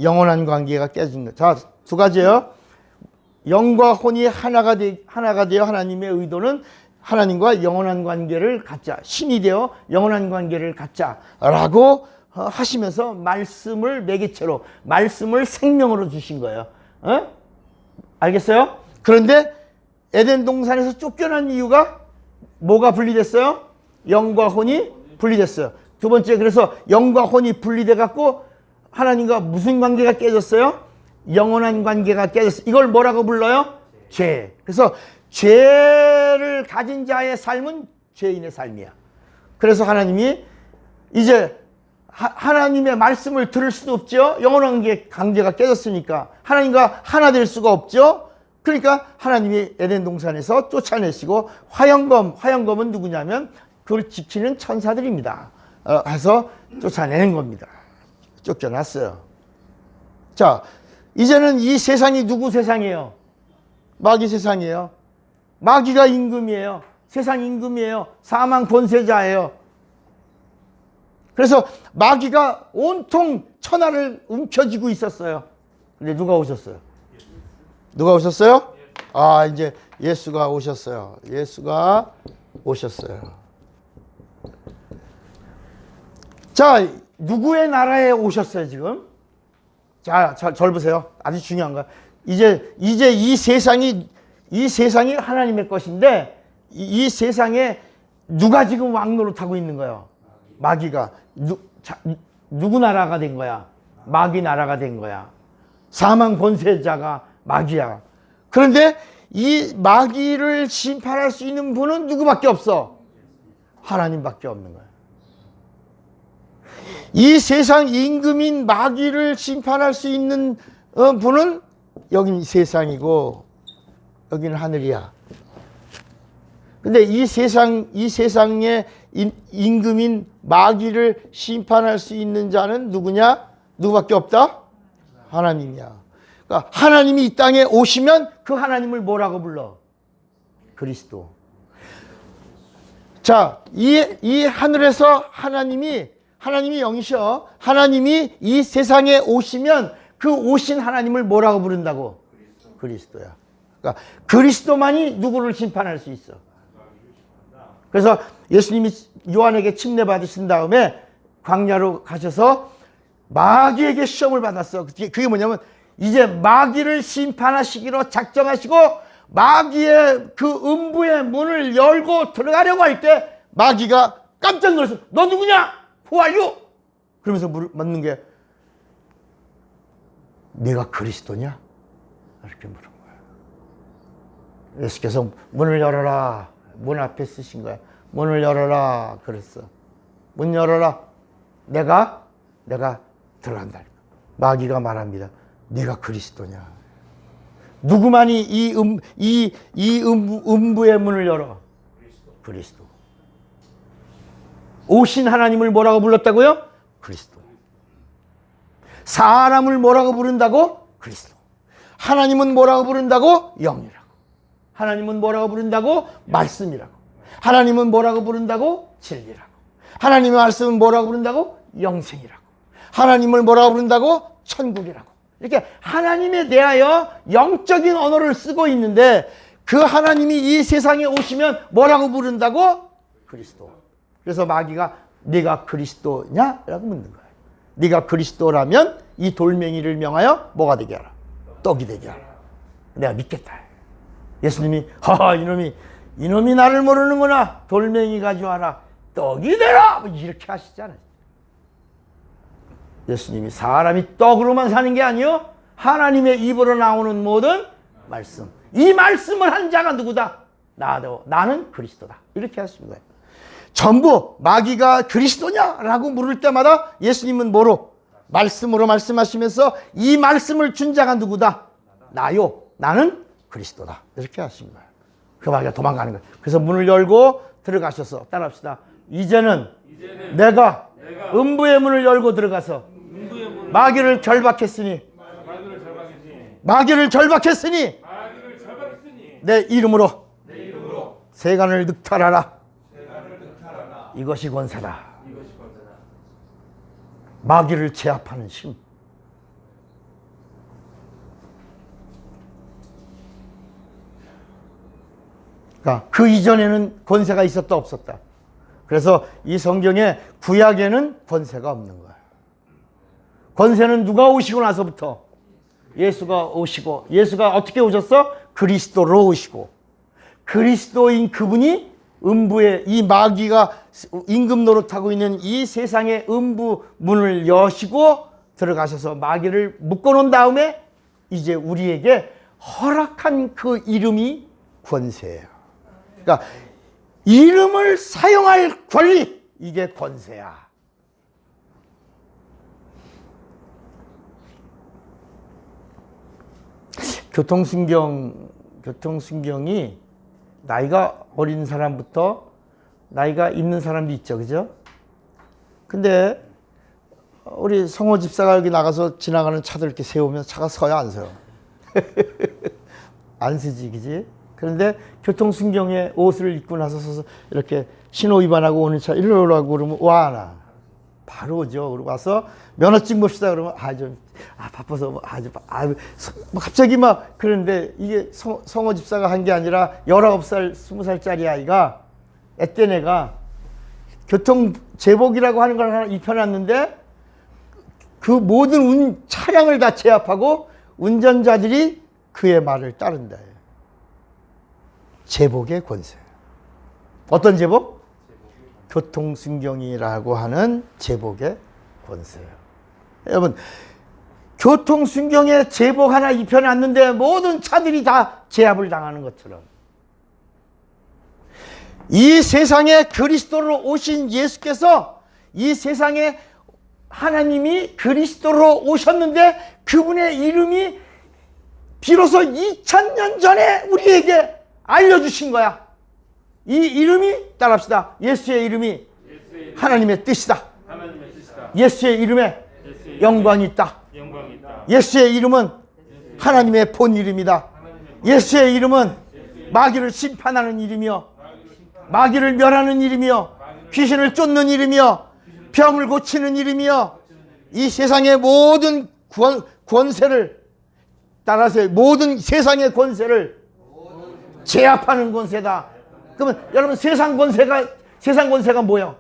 영원한 관계가 깨진 거. 자, 두 가지예요. 영과 혼이 하나가 되어 하나님의 의도는 하나님과 영원한 관계를 갖자. 신이 되어 영원한 관계를 갖자라고 하시면서 말씀을 매개체로, 말씀을 생명으로 주신 거예요. 알겠어요? 그런데 에덴 동산에서 쫓겨난 이유가 뭐가 분리됐어요? 영과 혼이 분리됐어요. 두 번째, 그래서 영과 혼이 분리돼 갖고 하나님과 무슨 관계가 깨졌어요? 영원한 관계가 깨졌어요. 이걸 뭐라고 불러요? 죄. 그래서 죄를 가진 자의 삶은 죄인의 삶이야. 그래서 하나님이 이제 하나님의 말씀을 들을 수도 없죠. 영원한 관계가 깨졌으니까 하나님과 하나 될 수가 없죠. 그러니까 하나님이 에덴 동산에서 쫓아내시고 화영검은 누구냐면 그걸 지키는 천사들입니다. 해서 쫓아내는 겁니다. 쫓겨났어요. 자, 이제는 이 세상이 누구 세상이에요? 마귀 세상이에요. 마귀가 임금이에요. 세상 임금이에요. 사망 권세자예요. 그래서 마귀가 온통 천하를 움켜쥐고 있었어요. 근데 누가 오셨어요? 누가 오셨어요? 아, 이제 예수가 오셨어요. 예수가 오셨어요. 자, 누구의 나라에 오셨어요, 지금? 자, 절 보세요. 아주 중요한 거야. 이제 이 세상이 하나님의 것인데, 이 세상에 누가 지금 왕노릇하고 있는 거예요? 마귀가. 누구 나라가 된 거야? 마귀 나라가 된 거야. 사망 권세자가 마귀야. 그런데 이 마귀를 심판할 수 있는 분은 누구밖에 없어? 하나님밖에 없는 거야. 이 세상 임금인 마귀를 심판할 수 있는 분은 여긴 세상이고 여기는 하늘이야. 근데 이 세상의 임금인 마귀를 심판할 수 있는 자는 누구냐? 누구밖에 없다? 하나님이야. 그러니까 하나님이 이 땅에 오시면 그 하나님을 뭐라고 불러? 그리스도. 자, 이 하늘에서 하나님이 영이셔. 하나님이 이 세상에 오시면 그 오신 하나님을 뭐라고 부른다고? 그리스도야. 그러니까 그리스도만이 누구를 심판할 수 있어. 그래서 예수님이 요한에게 침례 받으신 다음에 광야로 가셔서 마귀에게 시험을 받았어. 그게 뭐냐면 이제 마귀를 심판하시기로 작정하시고 마귀의 그 음부의 문을 열고 들어가려고 할 때 마귀가 깜짝 놀랐어. 너 누구냐? Who are you? 그러면서 묻는 게 네가 그리스도냐? 이렇게 물은 거야. 예수께서 문을 열어라. 문 앞에 쓰신 거야. 문을 열어라 그랬어. 문 열어라. 내가 들어간다. 마귀가 말합니다. 네가 그리스도냐? 누구만이 이 음부의 문을 열어? 그리스도. 오신 하나님을 뭐라고 불렀다고요? 그리스도. 사람을 뭐라고 부른다고? 그리스도. 하나님은 뭐라고 부른다고? 영이라고. 하나님은 뭐라고 부른다고? 말씀이라고. 하나님은 뭐라고 부른다고? 진리라고. 하나님의 말씀은 뭐라고 부른다고? 영생이라고. 하나님을 뭐라고 부른다고? 천국이라고. 이렇게 하나님에 대하여 영적인 언어를 쓰고 있는데 그 하나님이 이 세상에 오시면 뭐라고 부른다고? 그리스도. 그래서 마귀가 네가 그리스도냐? 라고 묻는 거예요. 네가 그리스도라면 이 돌멩이를 명하여 뭐가 되게 하라? 떡이 되게 하라. 내가 믿겠다. 예수님이 이놈이 나를 모르는구나. 돌멩이 가져와라. 떡이 되라. 이렇게 하시잖아요. 예수님이 사람이 떡으로만 사는 게 아니요. 하나님의 입으로 나오는 모든 말씀. 이 말씀을 한 자가 누구다? 나는 그리스도다. 이렇게 하시는 거예요. 전부 마귀가 그리스도냐라고 물을 때마다 예수님은 뭐로? 말씀으로 말씀하시면서 이 말씀을 준 자가 누구다? 나요. 나는 그리스도다. 이렇게 하신 거예요. 그 마귀가 도망가는 거예요. 그래서 문을 열고 들어가셔서 따라합시다. 이제는 내가 음부의 문을 열고 들어가서 마귀를 결박했으니 마귀를 절박했으니 내 이름으로 세간을 늑탈하라. 이것이 권세다. 마귀를 제압하는 힘. 그러니까 그 이전에는 권세가 있었다 없었다. 그래서 이 성경에 구약에는 권세가 없는 거야. 권세는 누가 오시고 나서부터 예수가 오시고, 예수가 어떻게 오셨어? 그리스도로 오시고, 그리스도인 그분이 음부에, 이 마귀가 임금 노릇하고 있는 이 세상의 음부 문을 여시고 들어가셔서 마귀를 묶어놓은 다음에 이제 우리에게 허락한 그 이름이 권세예요. 그러니까 이름을 사용할 권리, 이게 권세야. 교통순경이 나이가 어린 사람부터 나이가 있는 사람도 있죠, 그죠? 근데 우리 성호 집사가 여기 나가서 지나가는 차들 이렇게 세우면 차가 서야 안 서요? 안 서지, 그지? 그런데 교통순경에 옷을 입고 나서서 이렇게 신호 위반하고 오는 차 이러라고 그러면 와, 나 바로 오죠. 그리고 와서 면허증 봅시다 그러면 바빠서 뭐 갑자기 막 그런데 이게 성호 집사가 한 게 아니라 19살, 20살짜리 아이가 애땐 애가 교통 제복이라고 하는 걸 하나 입혀놨는데 그 모든 차량을 다 제압하고 운전자들이 그의 말을 따른다. 제복의 권세. 어떤 제복? 교통순경이라고 하는 제복의 권세예요. 여러분, 교통순경에 제복 하나 입혀놨는데 모든 차들이 다 제압을 당하는 것처럼 이 세상에 그리스도로 오신 예수께서 이 세상에 하나님이 그리스도로 오셨는데 그분의 이름이 비로소 2000년 전에 우리에게 알려주신 거야. 이 이름이 따라합시다. 예수의 이름이 하나님의 뜻이다. 예수의 이름에 영광이 있다. 예수의 이름은 하나님의 본 이름이다. 예수의 이름은 마귀를 심판하는 이름이요, 마귀를 멸하는 이름이요, 귀신을 쫓는 이름이요, 병을 고치는 이름이요, 이 세상의 모든 권세를 따라서 모든 세상의 권세를 제압하는 권세다. 그러면 여러분 세상 권세가 뭐예요?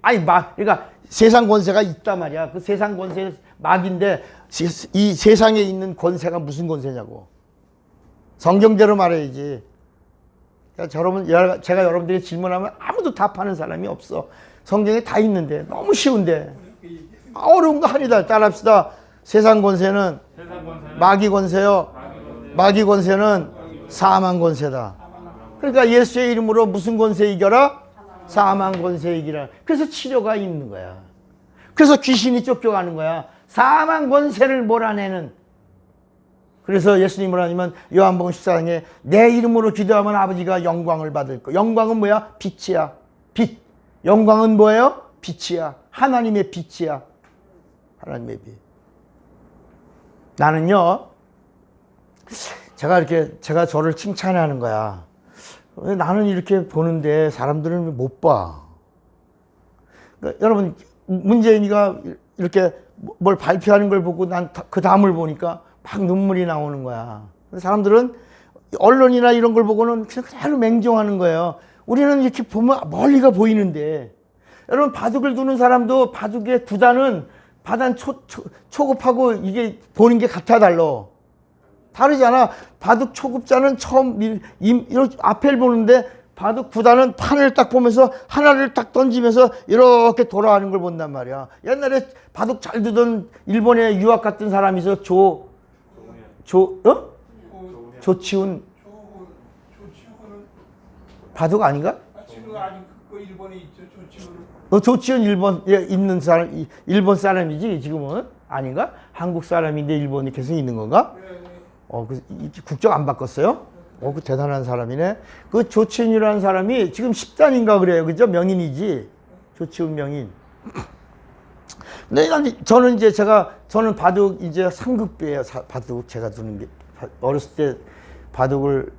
그러니까 세상 권세가 있단 말이야. 그 세상 권세 마귀인데 이 세상에 있는 권세가 무슨 권세냐고. 성경대로 말해야지. 그러니까 제가 여러분들이 질문하면 아무도 답하는 사람이 없어. 성경에 다 있는데 너무 쉬운데 어려운 거 아니다. 따라합시다. 세상 권세는 마귀 권세요. 마귀 권세는 사망 권세다. 그러니까 예수의 이름으로 무슨 권세 이겨라? 사망 권세 이기라. 그래서 치료가 있는 거야. 그래서 귀신이 쫓겨가는 거야. 사망 권세를 몰아내는. 그래서 예수님을 하면 요한복음 14장에 내 이름으로 기도하면 아버지가 영광을 받을 거. 영광은 뭐야? 빛이야. 빛. 영광은 뭐예요? 빛이야. 하나님의 빛이야. 하나님의 빛. 나는요, 제가 저를 칭찬하는 거야. 왜 나는 이렇게 보는데 사람들은 못 봐? 그러니까 여러분, 문재인이가 이렇게 뭘 발표하는 걸 보고 난 그 다음을 보니까 막 눈물이 나오는 거야. 사람들은 언론이나 이런 걸 보고는 그냥 맹종하는 거예요. 우리는 이렇게 보면 멀리가 보이는데, 여러분 바둑을 두는 사람도 바둑의 구단은 바단 초급하고 이게 보는 게 같아 달라. 다르잖아. 바둑 초급자는 처음 이렇게 앞을 보는데 바둑 구단은 판을 딱 보면서 하나를 딱 던지면서 이렇게 돌아가는 걸 본단 말이야. 옛날에 바둑 잘 두던 일본에 유학 갔던 사람이 있어. 조치훈. 바둑 아닌가? 지금 아직 그 일본에 있죠. 조치훈 일본에 있는 사람, 일본 사람이지 지금은? 아닌가? 한국 사람인데 일본에 계속 있는 건가? 국적 안 바꿨어요? 그 대단한 사람이네. 그 조치훈이라는 사람이 지금 10단인가 그래요. 그죠? 명인이지. 조치훈 명인. 근데 저는 이제 저는 바둑 이제 상급비예요. 바둑 제가 두는 게. 어렸을 때 바둑을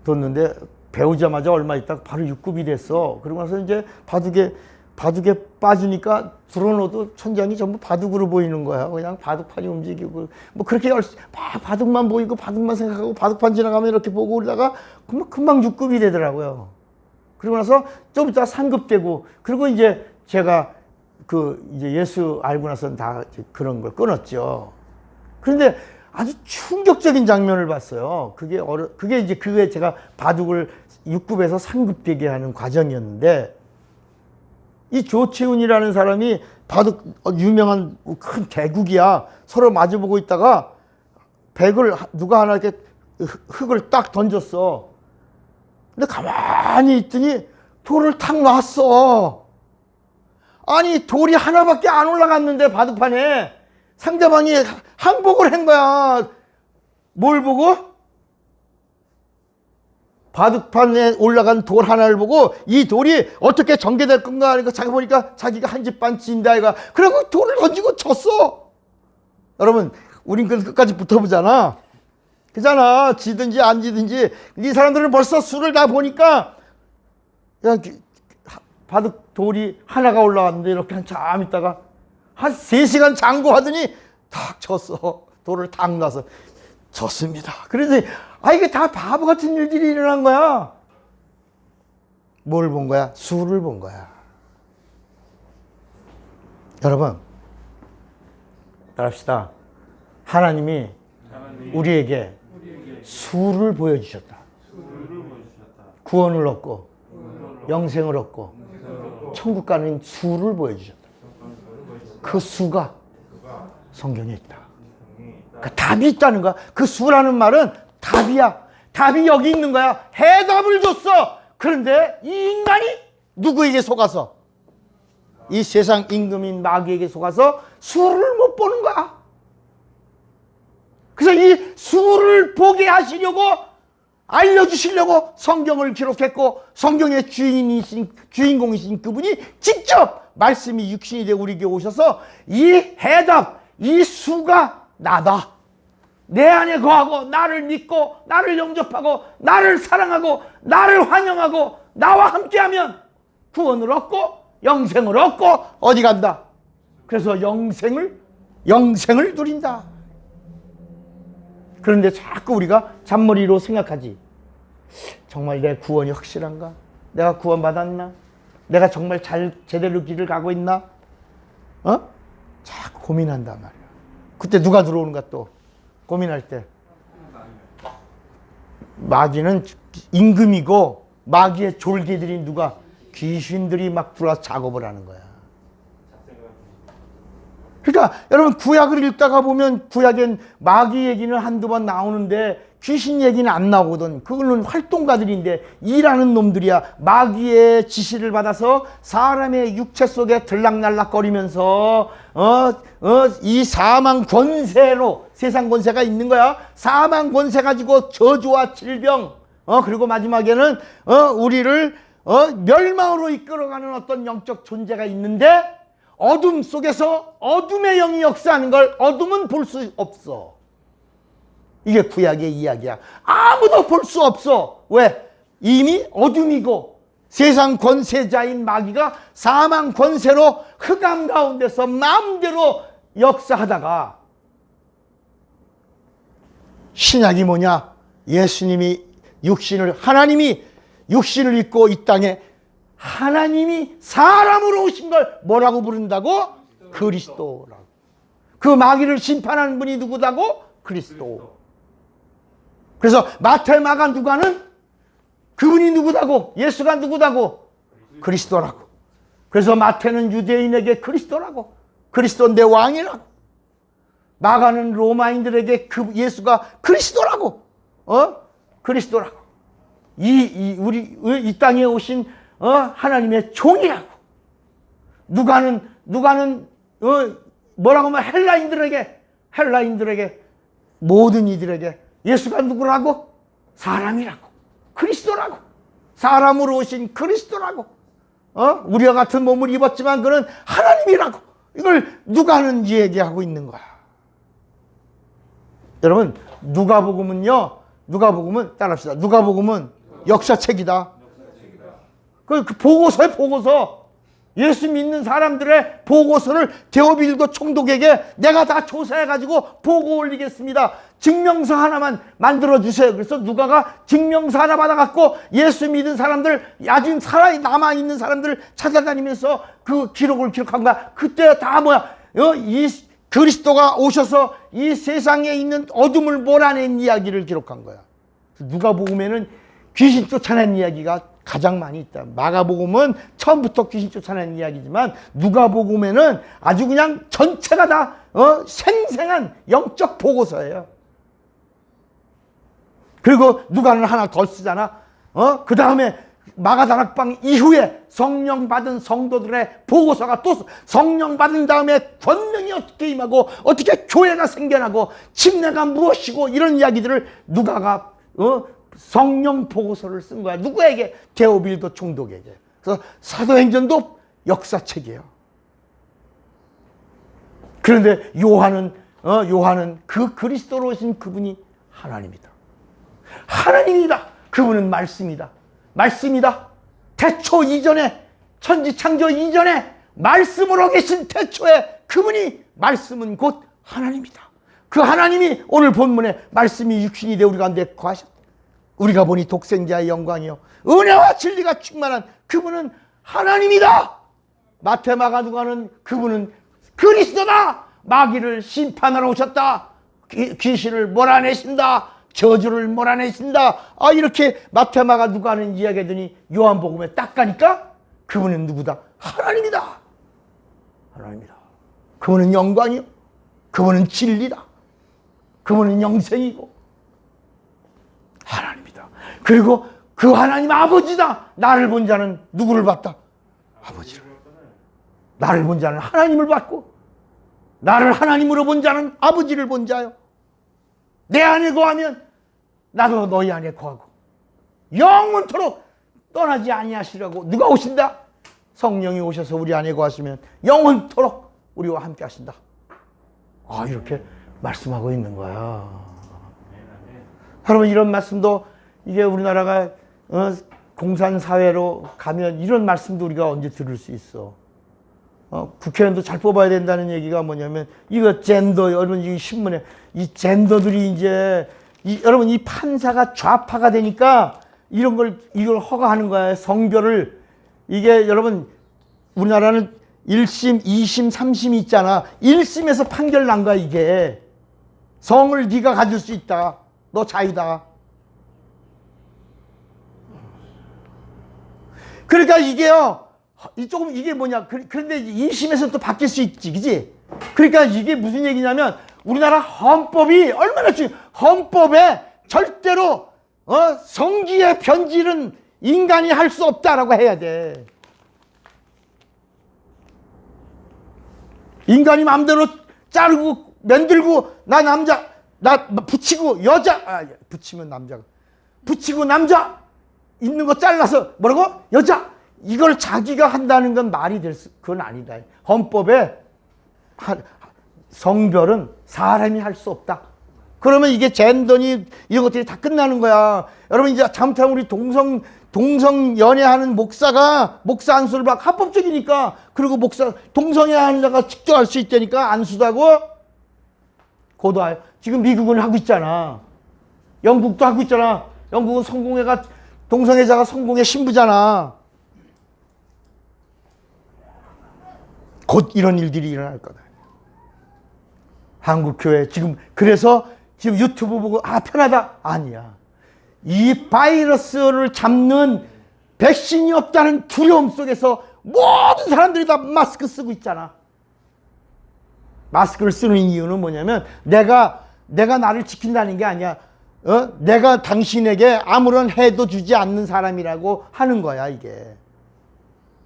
뒀는데 배우자마자 얼마 있다가 바로 6급이 됐어. 그러고 나서 이제 바둑에 빠지니까 들어놓어도 천장이 전부 바둑으로 보이는 거야. 그냥 바둑판이 움직이고 뭐 그렇게 바둑만 보이고 바둑만 생각하고 바둑판 지나가면 이렇게 보고 그러다가 금방 6급이 되더라고요. 그러고 나서 좀 이따 상급되고, 그리고 이제 제가 이제 예수 알고 나서는 다 그런 걸 끊었죠. 그런데 아주 충격적인 장면을 봤어요. 그게 제가 바둑을 6급에서 상급되게 하는 과정이었는데, 이 조채훈이라는 사람이 바둑 유명한 큰 대국이야. 서로 마주보고 있다가 누가 하나 이렇게 흙을 딱 던졌어. 근데 가만히 있더니 돌을 탁 놨어. 아니, 돌이 하나밖에 안 올라갔는데 바둑판에 상대방이 항복을 한 거야. 뭘 보고? 바둑판에 올라간 돌 하나를 보고 이 돌이 어떻게 전개될 건가 하니까 자기 보니까 자기가 한 집 반 진다 이가. 그래고 돌을 던지고 졌어. 여러분, 우린 끝까지 붙어보잖아. 그잖아. 지든지 안 지든지. 이 사람들은 벌써 수를 다 보니까 그냥 바둑 돌이 하나가 올라왔는데 이렇게 한참 있다가 한 3시간 장구하더니 탁 쳤어. 돌을 탁 놔서 졌습니다. 그래서 이게 다 바보 같은 일들이 일어난 거야. 뭘 본 거야? 수를 본 거야. 여러분, 따라합시다. 하나님이 우리에게 수를 보여주셨다. 구원을 얻고 영생을 얻고 천국 가는 수를 보여주셨다. 그 수가 성경에 있다. 그러니까 답이 있다는 거야. 그 수라는 말은 답이야. 답이 여기 있는 거야. 해답을 줬어. 그런데 이 인간이 누구에게 속아서? 이 세상 임금인 마귀에게 속아서 수를 못 보는 거야. 그래서 이 수를 보게 하시려고, 알려주시려고 성경을 기록했고, 성경의 주인공이신 그분이 직접 말씀이 육신이 되어 우리에게 오셔서 이 해답, 이 수가 나다. 내 안에 거하고 나를 믿고 나를 영접하고 나를 사랑하고 나를 환영하고 나와 함께하면 구원을 얻고 영생을 얻고 어디 간다? 그래서 영생을 누린다. 그런데 자꾸 우리가 잔머리로 생각하지. 정말 내 구원이 확실한가? 내가 구원받았나? 내가 정말 제대로 길을 가고 있나? 자꾸 고민한단 말이야. 그때 누가 들어오는가 또 고민할 때. 마귀는 임금이고 마귀의 졸개들이 누가? 귀신들이 막 들어와서 작업을 하는 거야. 그러니까 여러분, 구약을 읽다가 보면 구약엔 마귀 얘기는 한두 번 나오는데 귀신 얘기는 안 나오거든. 그걸로는 활동가들인데 일하는 놈들이야. 마귀의 지시를 받아서 사람의 육체 속에 들락날락거리면서 이 사망 권세로, 세상 권세가 있는 거야. 사망 권세 가지고 저주와 질병, 그리고 마지막에는 우리를 멸망으로 이끌어가는 어떤 영적 존재가 있는데, 어둠 속에서 어둠의 영이 역사하는 걸 어둠은 볼 수 없어. 이게 구약의 이야기야. 아무도 볼 수 없어. 왜? 이미 어둠이고 세상 권세자인 마귀가 사망 권세로 흑암 가운데서 마음대로 역사하다가, 신약이 뭐냐? 하나님이 육신을 입고 이 땅에, 하나님이 사람으로 오신 걸 뭐라고 부른다고? 그리스도라고. 그 마귀를 심판하는 분이 누구다고? 그리스도. 그래서 마태, 마가, 누가는 그분이 누구다고? 예수가 누구다고? 그리스도라고. 그래서 마태는 유대인에게 그리스도라고, 그리스도인데 왕이라고. 마가는 로마인들에게 예수가 그리스도라고, 그리스도라고. 이 땅에 오신 하나님의 종이라고. 누가는 뭐라고 하면 헬라인들에게 모든 이들에게 예수가 누구라고? 사람이라고, 그리스도라고, 사람으로 오신 그리스도라고. 우리와 같은 몸을 입었지만 그는 하나님이라고. 이걸 누가는 얘기하고 있는 거야. 여러분, 누가복음은 따라합시다. 누가복음은 역사책이다. 그 보고서에 보고서. 예수 믿는 사람들의 보고서를 데오빌도 총독에게 내가 다 조사해가지고 보고 올리겠습니다. 증명서 하나만 만들어주세요. 그래서 누가가 증명서 하나 받아갖고 예수 믿은 사람들, 아직 남아있는 사람들을 찾아다니면서 그 기록을 기록한 거야. 그때 다 뭐야? 이 그리스도가 오셔서 이 세상에 있는 어둠을 몰아낸 이야기를 기록한 거야. 누가복음에는 귀신 쫓아낸 이야기가 가장 많이 있다. 마가복음은 처음부터 귀신 쫓아낸 이야기지만 누가복음에는 아주 그냥 전체가 다 생생한 영적 보고서예요. 그리고 누가는 하나 더 쓰잖아. 그 다음에 마가다락방 이후에 성령 받은 성도들의 보고서가 또 성령 받은 다음에 권능이 어떻게 임하고 어떻게 교회가 생겨나고 침례가 무엇이고 이런 이야기들을 누가가 성령 보고서를 쓴 거야. 누구에게? 데오빌도 총독에게. 그래서 사도행전도 역사책이에요. 그런데 요한은 그 그리스도로 오신 그분이 하나님이다. 하나님이다. 그분은 말씀이다. 태초 이전에, 천지창조 이전에 말씀으로 계신 태초에 그분이 말씀은 곧 하나님이다. 그 하나님이 오늘 본문에 말씀이 육신이 되어 우리 가운데 거하셨다. 우리가 보니 독생자의 영광이요 은혜와 진리가 충만한 그분은 하나님이다. 마태, 마가, 누가는 그분은 그리스도다. 마귀를 심판하러 오셨다. 귀신을 몰아내신다. 저주를 몰아내신다. 이렇게 마태, 마가, 누가는 이야기하더니 요한복음에 딱 가니까 그분은 누구다? 하나님이다. 하나님이다. 그분은 영광이요 그분은 진리다. 그분은 영생이고 하나님이다. 그리고 그 하나님 아버지다. 나를 본 자는 누구를 봤다? 아버지를. 나를 본 자는 하나님을 봤고 나를 하나님으로 본 자는 아버지를 본 자요. 내 안에 거하면 나도 너희 안에 거하고 영원토록 떠나지 아니하시라고. 누가 오신다? 성령이 오셔서 우리 안에 거하시면 영원토록 우리와 함께 하신다. 이렇게 말씀하고 있는 거야. 여러분, 이런 말씀도 이게 우리나라가 공산사회로 가면 이런 말씀도 우리가 언제 들을 수 있어. 국회의원도 잘 뽑아야 된다는 얘기가 뭐냐면 이거 젠더, 여러분 이 신문에 이 젠더들이 이제 여러분 이 판사가 좌파가 되니까 이걸 허가하는 거야. 성별을. 이게 여러분 우리나라는 1심, 2심, 3심이 있잖아. 1심에서 판결 난 거야. 이게 성을 네가 가질 수 있다. 너 자유다. 그러니까 이게요. 조금 이게 뭐냐. 그런데 2심에서 또 바뀔 수 있지. 그지? 그러니까 이게 무슨 얘기냐면 우리나라 헌법이 얼마나 헌법에 절대로 성기의 변질은 인간이 할 수 없다라고 해야 돼. 인간이 마음대로 자르고 만들고 나 붙이고 붙이면 남자가 붙이고 남자 있는 거 잘라서 뭐라고? 여자. 이걸 자기가 한다는 건 말이 그건 아니다. 헌법에 성별은 사람이 할 수 없다. 그러면 이게 젠더니 이런 것들이 다 끝나는 거야. 여러분 이제 잘못하면 우리 동성 연애하는 목사가 목사 안수를 막 합법적이니까 그리고 동성애하는 자가 직접 할 수 있다니까 안수다고 고도하여. 지금 미국은 하고 있잖아. 영국도 하고 있잖아. 영국은 동성애자가 성공의 신부잖아. 곧 이런 일들이 일어날 거다. 한국교회 그래서 지금 유튜브 보고 편하다. 아니야. 이 바이러스를 잡는 백신이 없다는 두려움 속에서 모든 사람들이 다 마스크 쓰고 있잖아. 마스크를 쓰는 이유는 뭐냐면 내가 나를 지킨다는 게 아니야. 내가 당신에게 아무런 해도 주지 않는 사람이라고 하는 거야. 이게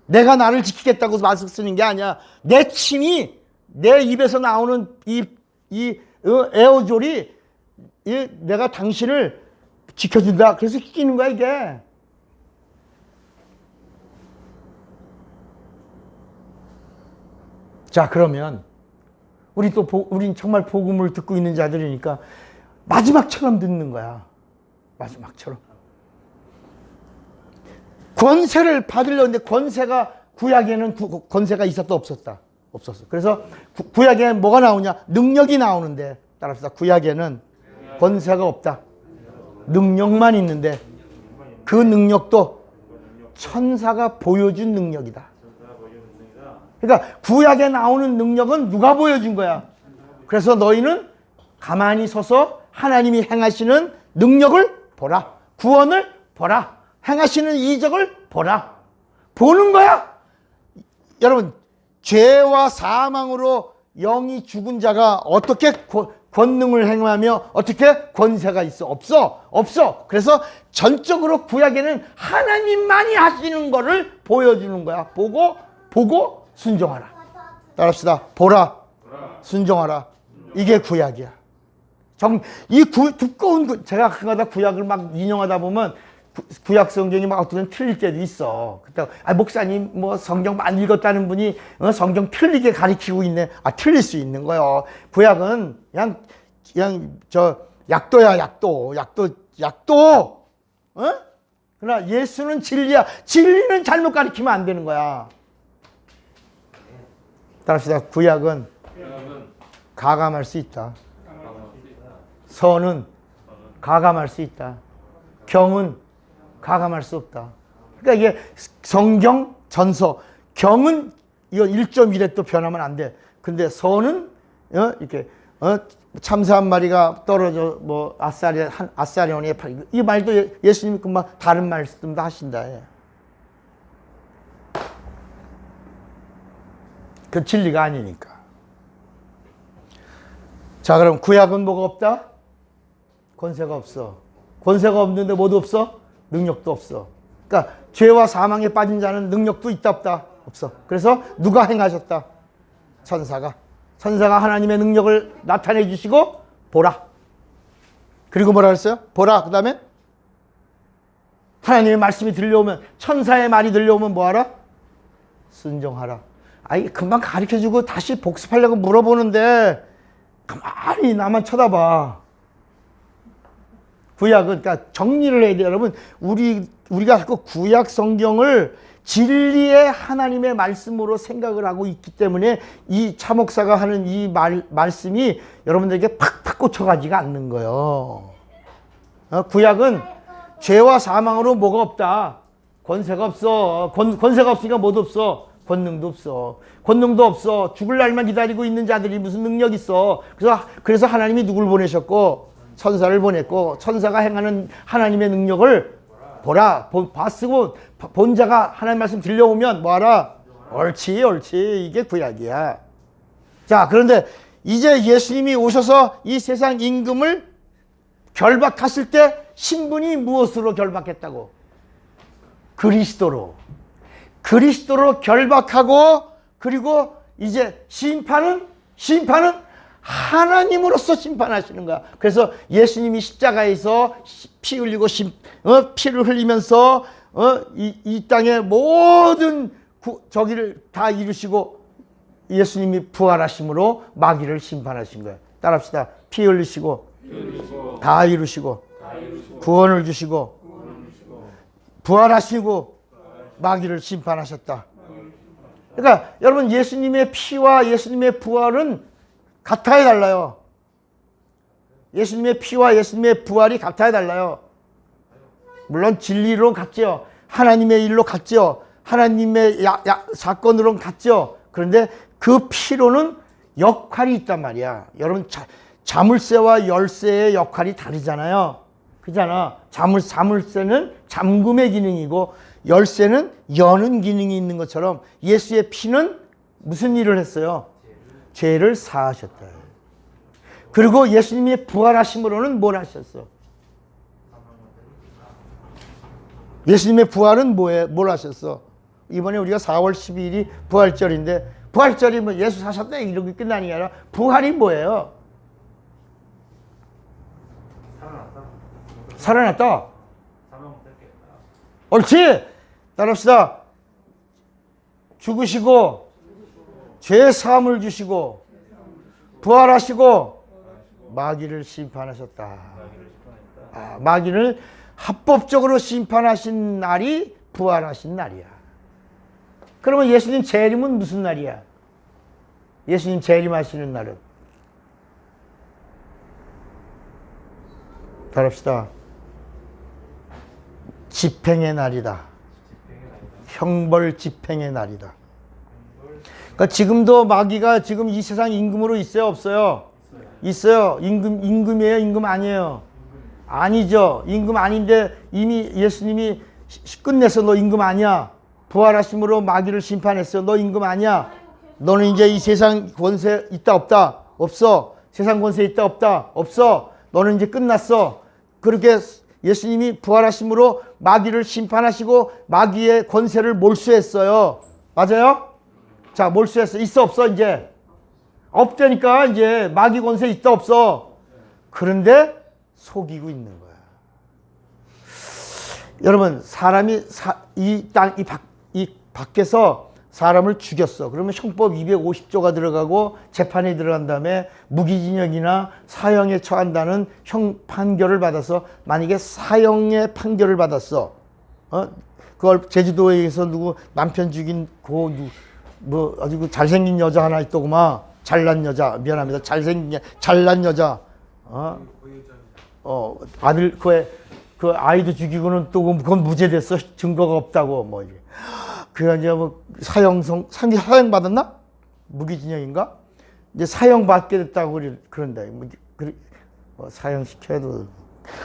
내가 나를 지키겠다고 마스크 쓰는 게 아니야. 내 침이 내 입에서 나오는 이 에어졸이 내가 당신을 지켜준다. 그래서 끼는 거야 이게. 자, 그러면 우린 정말 복음을 듣고 있는 자들이니까 마지막처럼 듣는 거야. 마지막처럼. 권세를 받으려는데 권세가 구약에는 권세가 있었다 없었다? 없었어. 그래서 구약에는 뭐가 나오냐? 능력이 나오는데 따라서 구약에는 권세가 없다. 능력만 있는데 그 능력도 천사가 보여준 능력이다. 그러니까 구약에 나오는 능력은 누가 보여준 거야? 그래서 너희는 가만히 서서 하나님이 행하시는 능력을 보라. 구원을 보라. 행하시는 이적을 보라. 보는 거야. 여러분, 죄와 사망으로 영이 죽은 자가 어떻게 권능을 행하며 어떻게 권세가 있어? 없어. 그래서 전적으로 구약에는 하나님만이 하시는 거를 보여주는 거야. 보고 순종하라. 따라합시다. 보라, 순종하라. 이게 구약이야. 두꺼운 제가 그거다 구약을 막 인용하다 보면 구약 성경이 막 어떤 틀릴 때도 있어. 그때 목사님 뭐 성경 많이 읽었다는 분이 성경 틀리게 가리키고 있네. 틀릴 수 있는 거요. 구약은 그냥 약도야, 약도. 그러나 예수는 진리야. 진리는 잘못 가리키면 안 되는 거야. 따라합시다. 구약은 가감할 수 있다. 선은 가감할 수 있다. 경은 가감할 수 없다. 그러니까 이게 성경, 전서, 경은 이건 1.1에 또 변하면 안 돼. 근데 선은 이렇게 참새 한 마리가 떨어져 뭐 아사리온에 이 말도 예수님이 금방 다른 말씀도 하신다. 그 진리가 아니니까. 자, 그럼 구약은 뭐가 없다? 권세가 없어. 권세가 없는데 뭐도 없어? 능력도 없어. 그러니까 죄와 사망에 빠진 자는 능력도 있다 없다? 없어. 그래서 누가 행하셨다? 천사가 하나님의 능력을 나타내 주시고 보라. 그리고 뭐라 그랬어요? 보라. 그 다음에 하나님의 말씀이 들려오면, 천사의 말이 들려오면 뭐하라? 순종하라. 금방 가르쳐주고 다시 복습하려고 물어보는데 가만히 나만 쳐다봐. 구약은, 그러니까 정리를 해야 돼요. 여러분, 우리가 자꾸 구약 성경을 진리의 하나님의 말씀으로 생각을 하고 있기 때문에 이 차목사가 하는 이 말씀이 여러분들에게 팍팍 꽂혀가지가 않는 거예요. 구약은 죄와 사망으로 뭐가 없다? 권세가 없어. 권세가 없으니까 뭐도 없어. 권능도 없어. 권능도 없어. 죽을 날만 기다리고 있는 자들이 무슨 능력 있어. 그래서 하나님이 누굴 보내셨고? 천사를 보냈고, 천사가 행하는 하나님의 능력을 보라. 봤으고 본 자가 하나님 말씀 들려오면 뭐하라? 옳지. 이게 구약이야. 자, 그런데 이제 예수님이 오셔서 이 세상 임금을 결박하실 때 신분이 무엇으로 결박했다고? 그리스도로 결박하고, 그리고 이제 심판은 하나님으로서 심판하시는 거야. 그래서 예수님이 십자가에서 피 흘리고 피를 흘리면서 이 땅의 모든 저기를 다 이루시고 예수님이 부활하심으로 마귀를 심판하신 거야. 따라합시다. 피 흘리시고 다 이루시고 구원을 주시고 부활하시고 마귀를 심판하셨다. 그러니까 여러분, 예수님의 피와 예수님의 부활은 같아야 달라요. 예수님의 피와 예수님의 부활이 같아야 달라요. 물론 진리로 같죠. 하나님의 일로 같죠. 하나님의 사건으로는 같죠. 그런데 그 피로는 역할이 있단 말이야. 여러분, 자물쇠와 열쇠의 역할이 다르잖아요. 그잖아. 자물쇠는 잠금의 기능이고 열쇠는 여는 기능이 있는 것처럼 예수의 피는 무슨 일을 했어요? 죄를 사하셨다. 그리고 예수님이 부활하심으로는 뭘 하셨어? 예수님의 부활은 뭘 하셨어? 이번에 우리가 4월 12일이 부활절인데, 부활절이 뭐 예수 사셨다 이렇게 끝나는 게 아니라 부활이 뭐예요? 살아났다. 옳지. 따라합시다. 죽으시고 죄 사함을 주시고 부활하시고 마귀를 심판하셨다. 마귀를 합법적으로 심판하신 날이 부활하신 날이야. 그러면 예수님 재림은 무슨 날이야? 예수님 재림하시는 날은? 따라합시다. 집행의 날이다. 형벌 집행의 날이다. 그러니까 지금도 마귀가 지금 이 세상 임금으로 있어요, 없어요? 있어요. 임금이에요, 임금 아니에요? 아니죠. 임금 아닌데 이미 예수님이 끝내서 너 임금 아니야. 부활하심으로 마귀를 심판했어. 너 임금 아니야. 너는 이제 이 세상 권세 있다 없다? 없어. 세상 권세 있다 없다? 없어. 너는 이제 끝났어. 그렇게 예수님이 부활하심으로 마귀를 심판하시고 마귀의 권세를 몰수했어요. 맞아요? 자, 몰수했어. 있어 없어 이제? 없다니까. 이제 마귀 권세 있다 없어? 그런데 속이고 있는 거야. 여러분, 사람이 이 밖에서 사람을 죽였어. 그러면 형법 250조가 들어가고 재판에 들어간 다음에 무기징역이나 사형에 처한다는 형 판결을 받아서, 만약에 사형의 판결을 받았어. 그걸 제주도에서 누구 남편 죽인 뭐 아주 잘생긴 여자 하나 있더구만. 잘난 여자, 미안합니다. 잘난 여자. 아들 그 아이도 죽이고는 또 그건 무죄됐어. 증거가 없다고 뭐 이래. 그래 이제 뭐 사형 받았나? 무기징역인가? 이제 사형 받게 됐다고 그런다. 뭐 사형 시켜도.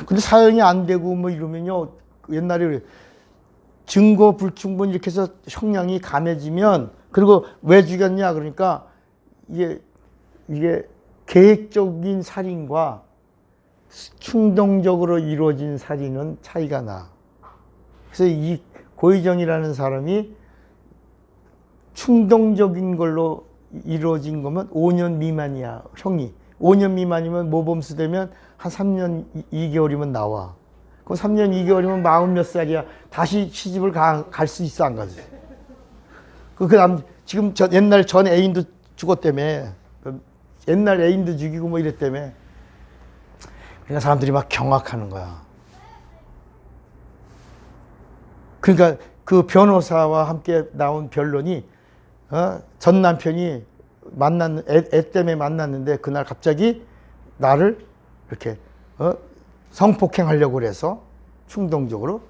근데 사형이 안 되고 뭐 이러면요. 옛날에 증거 불충분 이렇게 해서 형량이 감해지면, 그리고 왜 죽였냐 그러니까 이게 계획적인 살인과 충동적으로 이루어진 살인은 차이가 나. 그래서 이 고의정이라는 사람이 충동적인 걸로 이루어진 거면 5년 미만이야, 형이. 5년 미만이면 모범수 되면 한 3년 2개월이면 나와. 그럼 3년 2개월이면 40몇 살이야. 다시 시집을 갈 수 있어, 안 가지? 지금 옛날 전 애인도 죽었다며. 옛날 애인도 죽이고 뭐 이랬다며. 그러니까 사람들이 막 경악하는 거야. 그러니까 그 변호사와 함께 나온 변론이, 전 남편이 애 때문에 만났는데 그날 갑자기 나를 이렇게 성폭행하려고 그래서 충동적으로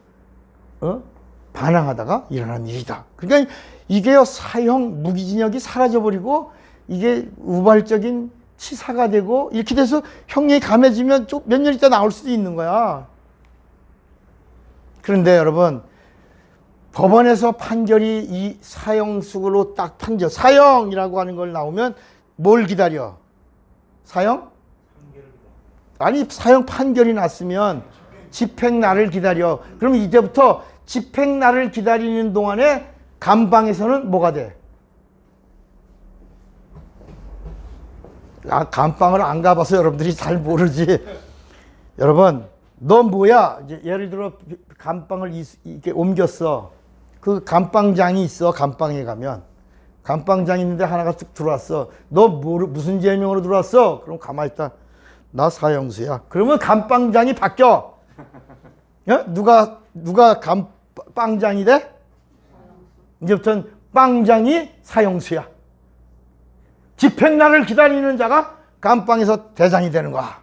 반항하다가 일어난 일이다. 그러니까 이게요, 사형 무기징역이 사라져버리고 이게 우발적인 치사가 되고 이렇게 돼서 형량이 감해지면 좀 몇 년 있다 나올 수도 있는 거야. 그런데 여러분, 법원에서 판결이 이 사형수로 딱 사형이라고 하는 걸 나오면 뭘 기다려? 사형? 아니, 사형 판결이 났으면 집행날을 기다려. 그럼 이제부터 집행날을 기다리는 동안에 감방에서는 뭐가 돼? 감방을 안 가봐서 여러분들이 잘 모르지. 여러분, 너 뭐야? 이제 예를 들어 감방을 이렇게 옮겼어. 그 감방장이 있어. 감방에 가면 감방장이 있는데 하나가 쭉 들어왔어. 너 무슨 죄명으로 들어왔어? 그럼 가만히 있다. 나 사형수야. 그러면 감방장이 바뀌어. 누가 감방장이 돼? 이제부터는 빵장이 사형수야. 집행날을 기다리는 자가 감방에서 대장이 되는 거야.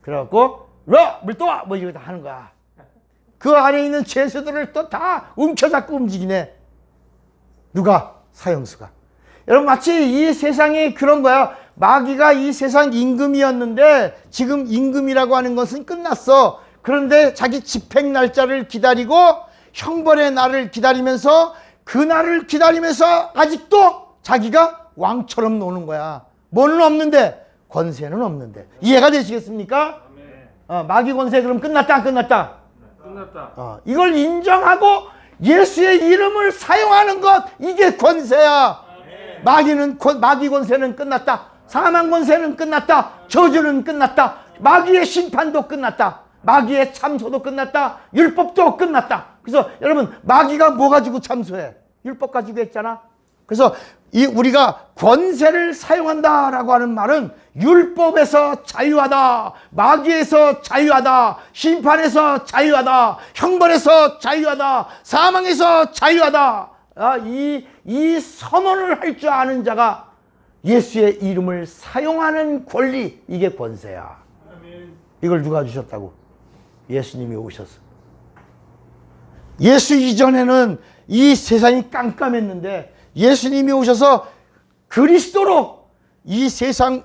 그래갖고 물또 와! 뭐 이거 다 하는 거야. 그 안에 있는 죄수들을 또 다 움켜잡고 움직이네. 누가? 사형수가. 여러분, 마치 이 세상이 그런 거야. 마귀가 이 세상 임금이었는데 지금 임금이라고 하는 것은 끝났어. 그런데 자기 집행 날짜를 기다리고 형벌의 날을 기다리면서, 그 날을 기다리면서 아직도 자기가 왕처럼 노는 거야. 뭐는 없는데? 권세는 없는데. 이해가 되시겠습니까? 마귀 권세 그럼 끝났다 안 끝났다? 끝났다. 이걸 인정하고 예수의 이름을 사용하는 것, 이게 권세야. 마귀 권세는 끝났다. 사망 권세는 끝났다. 저주는 끝났다. 마귀의 심판도 끝났다. 마귀의 참소도 끝났다. 율법도 끝났다. 그래서 여러분, 마귀가 뭐 가지고 참소해? 율법 가지고 했잖아. 그래서 이 우리가 권세를 사용한다라고 하는 말은 율법에서 자유하다, 마귀에서 자유하다, 심판에서 자유하다, 형벌에서 자유하다, 사망에서 자유하다. 이 선언을 할 줄 아는 자가 예수의 이름을 사용하는 권리, 이게 권세야. 이걸 누가 주셨다고? 예수님이 오셔서. 예수 이전에는 이 세상이 깜깜했는데 예수님이 오셔서 그리스도로 이 세상의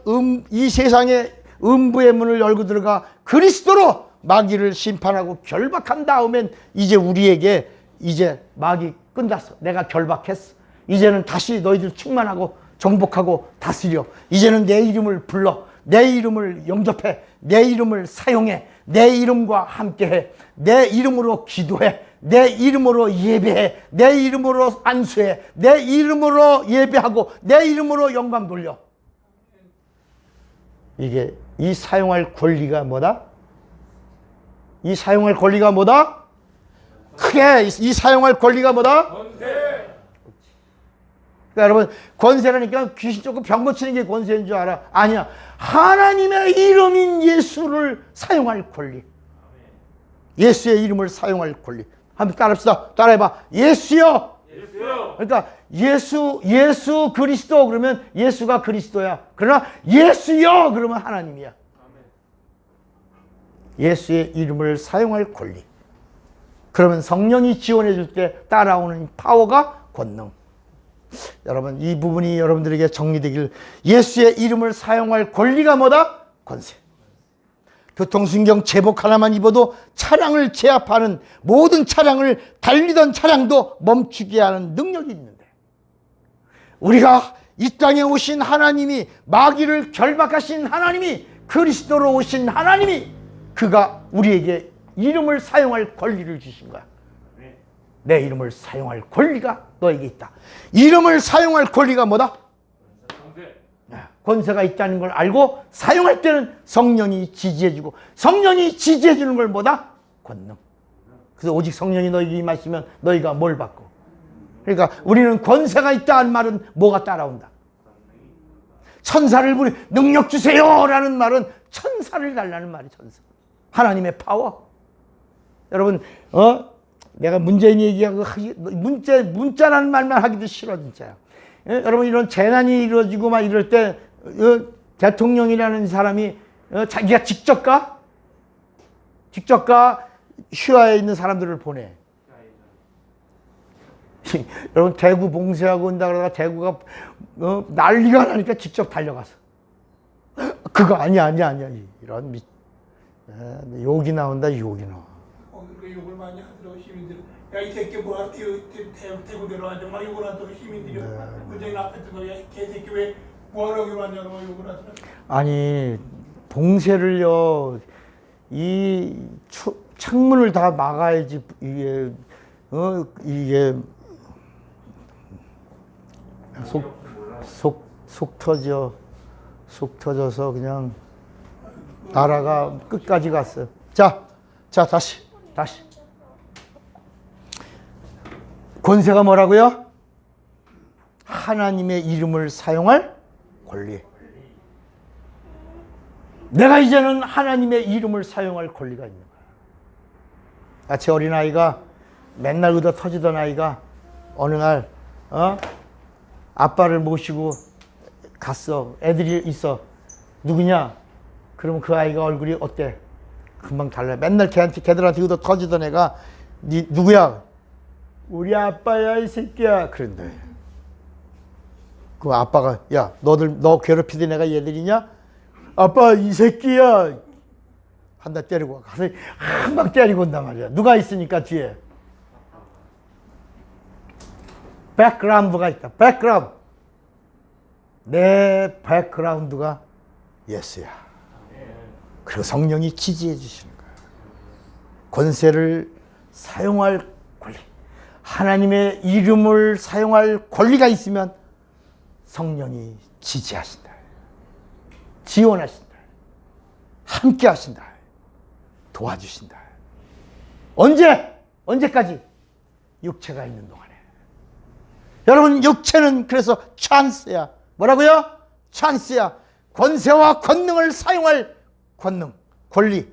음부의 문을 열고 들어가 그리스도로 마귀를 심판하고 결박한 다음엔 이제 우리에게 이제 마귀 끝났어. 내가 결박했어. 이제는 다시 너희들 충만하고 정복하고 다스려. 이제는 내 이름을 불러. 내 이름을 영접해. 내 이름을 사용해. 내 이름과 함께해. 내 이름으로 기도해. 내 이름으로 예배해. 내 이름으로 안수해. 내 이름으로 예배하고 내 이름으로 영광 돌려. 이게 이 사용할 권리가 뭐다? 이 사용할 권리가 뭐다? 크게 이 사용할 권리가 뭐다? 권세. 그러니까 여러분, 권세라니까 귀신 쫓고 병 고치는 게 권세인 줄 알아? 아니야. 하나님의 이름인 예수를 사용할 권리. 예수의 이름을 사용할 권리. 한번 따라합시다. 따라해봐. 예수요. 예수요. 그러니까 예수 그리스도 그러면 예수가 그리스도야. 그러나 예수요 그러면 하나님이야. 예수의 이름을 사용할 권리. 그러면 성령이 지원해 줄 때 따라오는 파워가 권능. 여러분, 이 부분이 여러분들에게 정리되길. 예수의 이름을 사용할 권리가 뭐다? 권세. 교통순경 제복 하나만 입어도 차량을 제압하는, 모든 차량을 달리던 차량도 멈추게 하는 능력이 있는데, 우리가 이 땅에 오신 하나님이, 마귀를 결박하신 하나님이, 그리스도로 오신 하나님이, 그가 우리에게 이름을 사용할 권리를 주신 거야. 내 이름을 사용할 권리가 너에게 있다. 이름을 사용할 권리가 뭐다? 권세가 있다는 걸 알고 사용할 때는 성령이 지지해주고, 성령이 지지해주는 걸 뭐다? 권능. 그래서 오직 성령이 너에게 임하시면 너희가 뭘 받고. 그러니까 우리는 권세가 있다는 말은 뭐가 따라온다? 천사를 부리, 능력 주세요 라는 말은 천사를 달라는 말이 천사. 하나님의 파워. 여러분, 내가 문재인 얘기하고 문자라는 말만 하기도 싫어 진짜요. 여러분, 이런 재난이 이루어지고 막 이럴 때 대통령이라는 사람이 자기가 직접 가 휴하에 있는 사람들을 보내. 여러분, 대구 봉쇄하고 온다 그러다가 대구가 난리가 나니까 직접 달려가서 그거 아니야 이런 욕이 나온다. 욕이 나와. 그 욕을 많이 하더라고 시민들. 야, 이 새끼 뭐야? 대구 내려와서 막 욕을 하더라고 시민들이. 문재인 앞에서 야, 개새끼 왜 뭐하러 욕을 하냐고 욕을 하더라고. 아니, 봉쇄를요, 이 창문을 다 막아야지 이게 속 터져서 그냥 나라가 끝까지 갔어요. 자, 다시. 권세가 뭐라고요? 하나님의 이름을 사용할 권리. 내가 이제는 하나님의 이름을 사용할 권리가 있는 거야. 같이 어린아이가 맨날 의도 터지던 아이가 어느 날 아빠를 모시고 갔어. 애들이 있어. 누구냐? 그러면 그 아이가 얼굴이 어때? 금방 달라. 맨날 걔들한테 의도 터지던 애가 누구야? 우리 아빠야 이 새끼야. 그런데 그 아빠가, 야, 너 괴롭히던 애가 얘들이냐? 아빠 이 새끼야. 한 대 때리고 가서 한 방 때리고 온단 말이야. 누가 있으니까 뒤에 백그라운드가 있다. 백그라운드. 내 백그라운드가 예수야. 그리고 성령이 지지해 주시는 거야. 권세를 사용할 권리. 하나님의 이름을 사용할 권리가 있으면 성령이 지지하신다. 지원하신다. 함께 하신다. 도와주신다. 언제까지? 육체가 있는 동안에. 여러분 육체는 그래서 찬스야. 뭐라고요? 찬스야. 권세와 권능을 사용할 권능, 권리.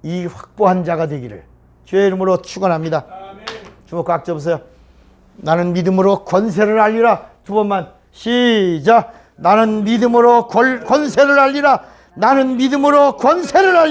이 확보한 자가 되기를 주의 이름으로 축원합니다. 아멘. 주먹 꽉 잡으세요. 나는 믿음으로 권세를 알리라. 두 번만 시작. 나는 믿음으로 권세를 알리라. 나는 믿음으로 권세를 알리라.